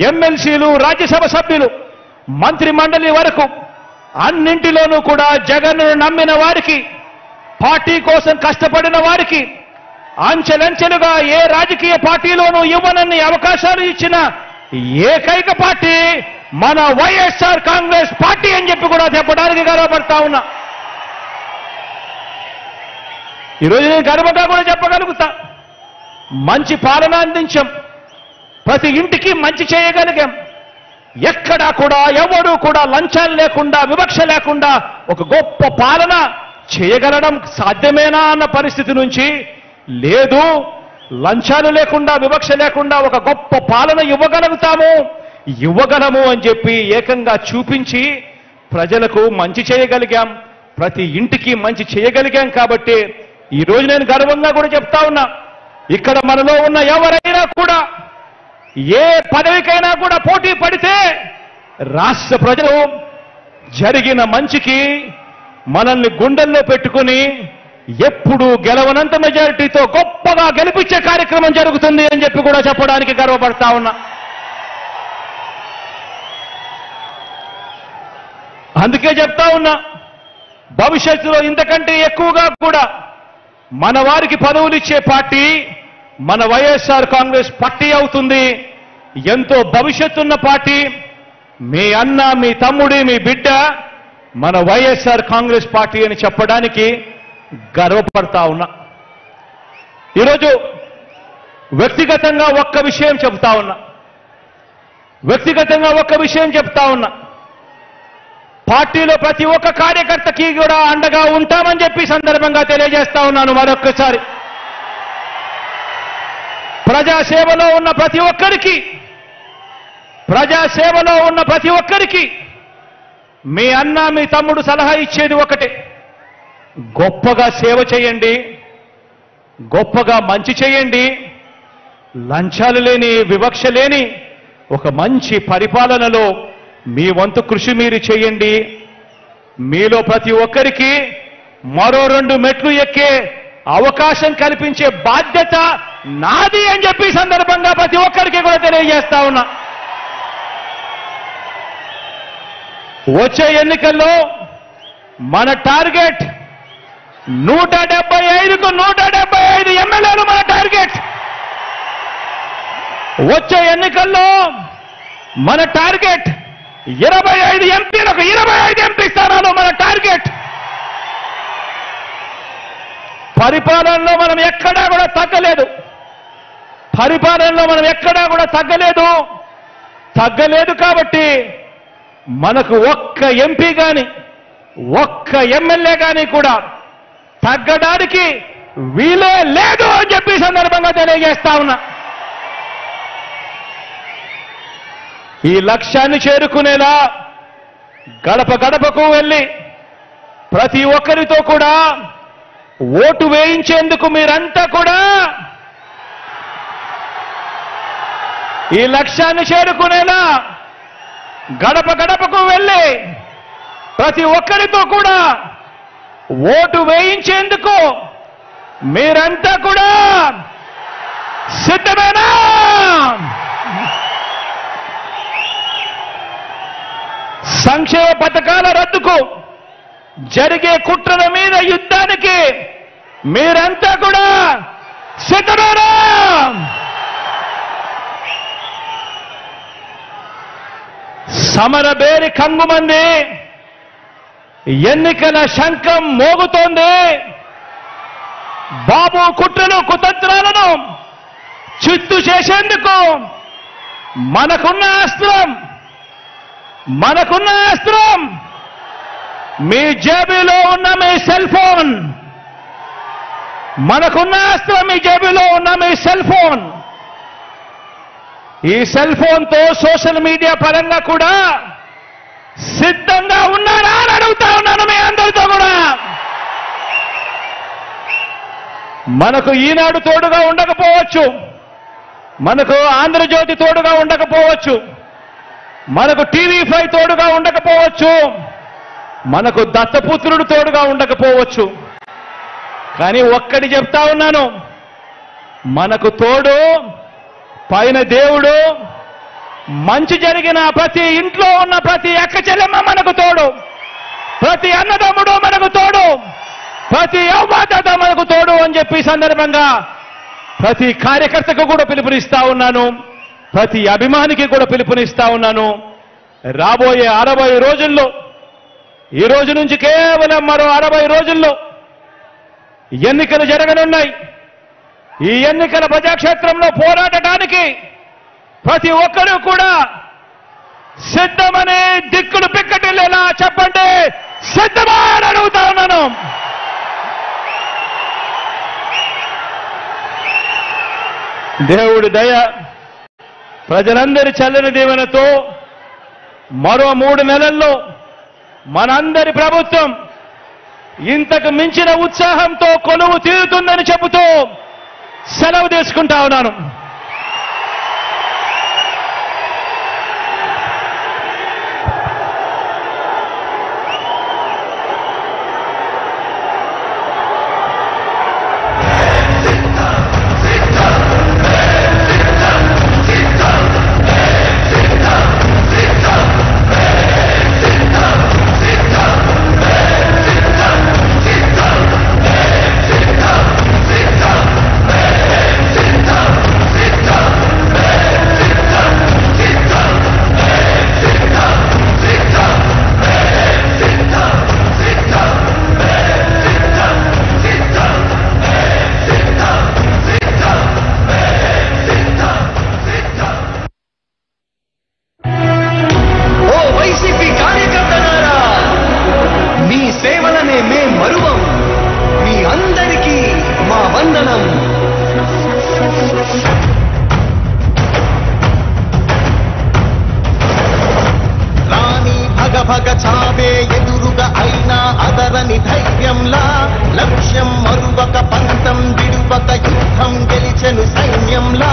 ఎమ్మెల్సీలు, రాజ్యసభ సభ్యులు, మంత్రి మండలి వరకు అన్నింటిలోనూ కూడా జగన్ను నమ్మిన వారికి, పార్టీ కోసం కష్టపడిన వారికి అంచెలంచెలుగా ఏ రాజకీయ పార్టీలోనూ ఇవ్వనన్ని అవకాశాలు ఇచ్చిన ఏకైక పార్టీ మన వైఎస్ఆర్ కాంగ్రెస్ పార్టీ అని చెప్పి కూడా చెప్పడానికి గర్వపడతా ఉన్నా. ఈరోజు నేను గర్వంగా కూడా చెప్పగలుగుతా, మంచి పాలన అందించాం, ప్రతి ఇంటికి మంచి చేయగలిగాం. ఎక్కడా కూడా ఎవరు కూడా లంచాలు లేకుండా, వివక్ష లేకుండా ఒక గొప్ప పాలన చేయగలడం సాధ్యమేనా అన్న పరిస్థితి నుంచి, లేదు లంచాలు లేకుండా, వివక్ష లేకుండా ఒక గొప్ప పాలన ఇవ్వగలము అని చెప్పి ఏకంగా చూపించి ప్రజలకు మంచి చేయగలిగాం, ప్రతి ఇంటికి మంచి చేయగలిగాం. కాబట్టి ఈరోజు నేను గర్వంగా కూడా చెప్తా ఉన్నా, ఇక్కడ మనలో ఉన్న ఎవరైనా కూడా ఏ పదవికైనా కూడా పోటీ పడితే రాష్ట్ర ప్రజలు జరిగిన మంచికి మనల్ని గుండెల్లో పెట్టుకుని ఎప్పుడు గెలవనంత మెజారిటీతో గొప్పగా గెలిపించే కార్యక్రమం జరుగుతుంది అని చెప్పి కూడా చెప్పడానికి గర్వపడతా ఉన్నా. అందుకే చెప్తా ఉన్నా, భవిష్యత్తులో ఇంతకంటే ఎక్కువగా కూడా మన వారికి పదవులు ఇచ్చే పార్టీ మన వైఎస్ఆర్ కాంగ్రెస్ పార్టీ అవుతుంది. ఎంతో భవిష్యత్తున్న పార్టీ, మీ అన్న, మీ తమ్ముడి, మీ బిడ్డ మన వైఎస్ఆర్ కాంగ్రెస్ పార్టీ అని చెప్పడానికి గర్వపడతా ఉన్నా. ఈరోజు వ్యక్తిగతంగా ఒక్క విషయం చెప్తా ఉన్నా, పార్టీలో ప్రతి ఒక్క కార్యకర్తకి కూడా అండగా ఉంటామని చెప్పి సందర్భంగా తెలియజేస్తా ఉన్నాను. మరొక్కసారి ప్రజాసేవలో ఉన్న ప్రతి ఒక్కరికి మీ అన్న, మీ తమ్ముడు సలహా ఇచ్చేది ఒకటే, గొప్పగా సేవ చేయండి, గొప్పగా మంచి చేయండి, లంచాలు లేని, వివక్ష లేని ఒక మంచి పరిపాలనలో మీ వంతు కృషి మీరు చేయండి. మీలో ప్రతి ఒక్కరికి మరో 2 మెట్లు ఎక్కే అవకాశం కల్పించే బాధ్యత నాది అని చెప్పి సందర్భంగా ప్రతి ఒక్కరికి కూడా తెలియజేస్తా ఉన్నా. వచ్చే ఎన్నికల్లో మన టార్గెట్ 175కు 175 ఎమ్మెల్యేలు మన టార్గెట్. వచ్చే ఎన్నికల్లో మన టార్గెట్ 25 ఎంపీలకు 25 ఎంపీ స్థానాలు మన టార్గెట్. పరిపాలనలో మనం ఎక్కడా కూడా తగ్గలేదు. పరిపాలనలో మనం ఎక్కడా కూడా తగ్గలేదు కాబట్టి మనకు ఒక్క ఎంపీ గాని ఒక్క ఎమ్మెల్యే గాని కూడా తగ్గడానికి వీలే లేదు అని చెప్పి సందర్భంగా తెలియజేస్తా ఉన్నా. ఈ లక్ష్యాన్ని చేరుకునేలా గడప గడపకు వెళ్ళి ప్రతి ఒక్కరితో కూడా ఓటు వేయించేందుకు మీరంతా కూడా ఈ లక్ష్యాన్ని చేరుకునేలా గడప గడపకు వెళ్ళి ప్రతి ఒక్కరితో కూడా ఓటు వేయించేందుకు మీరంతా కూడా సిద్ధమేనా? సంక్షేమ పథకాల రద్దుకు జరిగే కుట్రల మీద యుద్ధానికి మీరంతా కూడా సిద్ధమేనా? సమరబేరి కంగుమంది, ఎన్నికల శంఖం మోగుతోంది. బాబు కుట్రలు కుతంత్రాలను చిత్తు చేసేందుకు మనకున్న అస్త్రం మీ జేబులో ఉన్న మీ సెల్ ఫోన్. మనకున్న అస్త్రం మీ జేబులో ఉన్న మీ సెల్ ఫోన్. ఈ సెల్ ఫోన్తో సోషల్ మీడియా పరంగా కూడా సిద్ధంగా ఉన్నారా అని అడుగుతా ఉన్నాను మీ అందరితో కూడా. మనకు ఈనాడు తోడుగా ఉండకపోవచ్చు, మనకు ఆంధ్రజ్యోతి తోడుగా ఉండకపోవచ్చు, మనకు TV5 తోడుగా ఉండకపోవచ్చు, మనకు దత్తపుత్రుడు తోడుగా ఉండకపోవచ్చు. కానీ ఒక్కటి చెప్తా ఉన్నాను, మనకు తోడు పైన దేవుడు. మంచి జరిగిన ప్రతి ఇంట్లో ఉన్న ప్రతి అక్క చెల్లెమ్మ మనకు తోడు, ప్రతి అన్నదమ్ముడు మనకు తోడు, ప్రతి అవ్వాతాత మనకు తోడు అని చెప్పి సందర్భంగా ప్రతి కార్యకర్తకు కూడా పిలుపునిస్తా ఉన్నాను, ప్రతి అభిమానికి కూడా పిలుపునిస్తా ఉన్నాను. రాబోయే 60 రోజుల్లో, ఈ రోజు నుంచి కేవలం మరో 60 రోజుల్లో ఎన్నికలు జరగనున్నాయి. ఈ ఎన్నికల ప్రజాక్షేత్రంలో పోరాడటానికి ప్రతి ఒక్కరూ కూడా సిద్ధమని దిక్కులు పిక్కటిల్లేలా చెప్పండి, సిద్ధమా అని అడుగుతా ఉన్నాను. దేవుడి దయ, ప్రజలందరి చల్లని దీవెనతో మరో 3 నెలల్లో మనందరి ప్రభుత్వం ఇంతకు మించిన ఉత్సాహంతో కొలువు తీరుతుందని చెబుతూ సెలవు తీసుకుంటా ఉన్నాను. భగ చావే ఎదురుగా అయినా అదరని ధైర్యంలా, లక్ష్యం మరువక పంతం విడువక యుద్ధం గెలిచెను సైన్యంలా.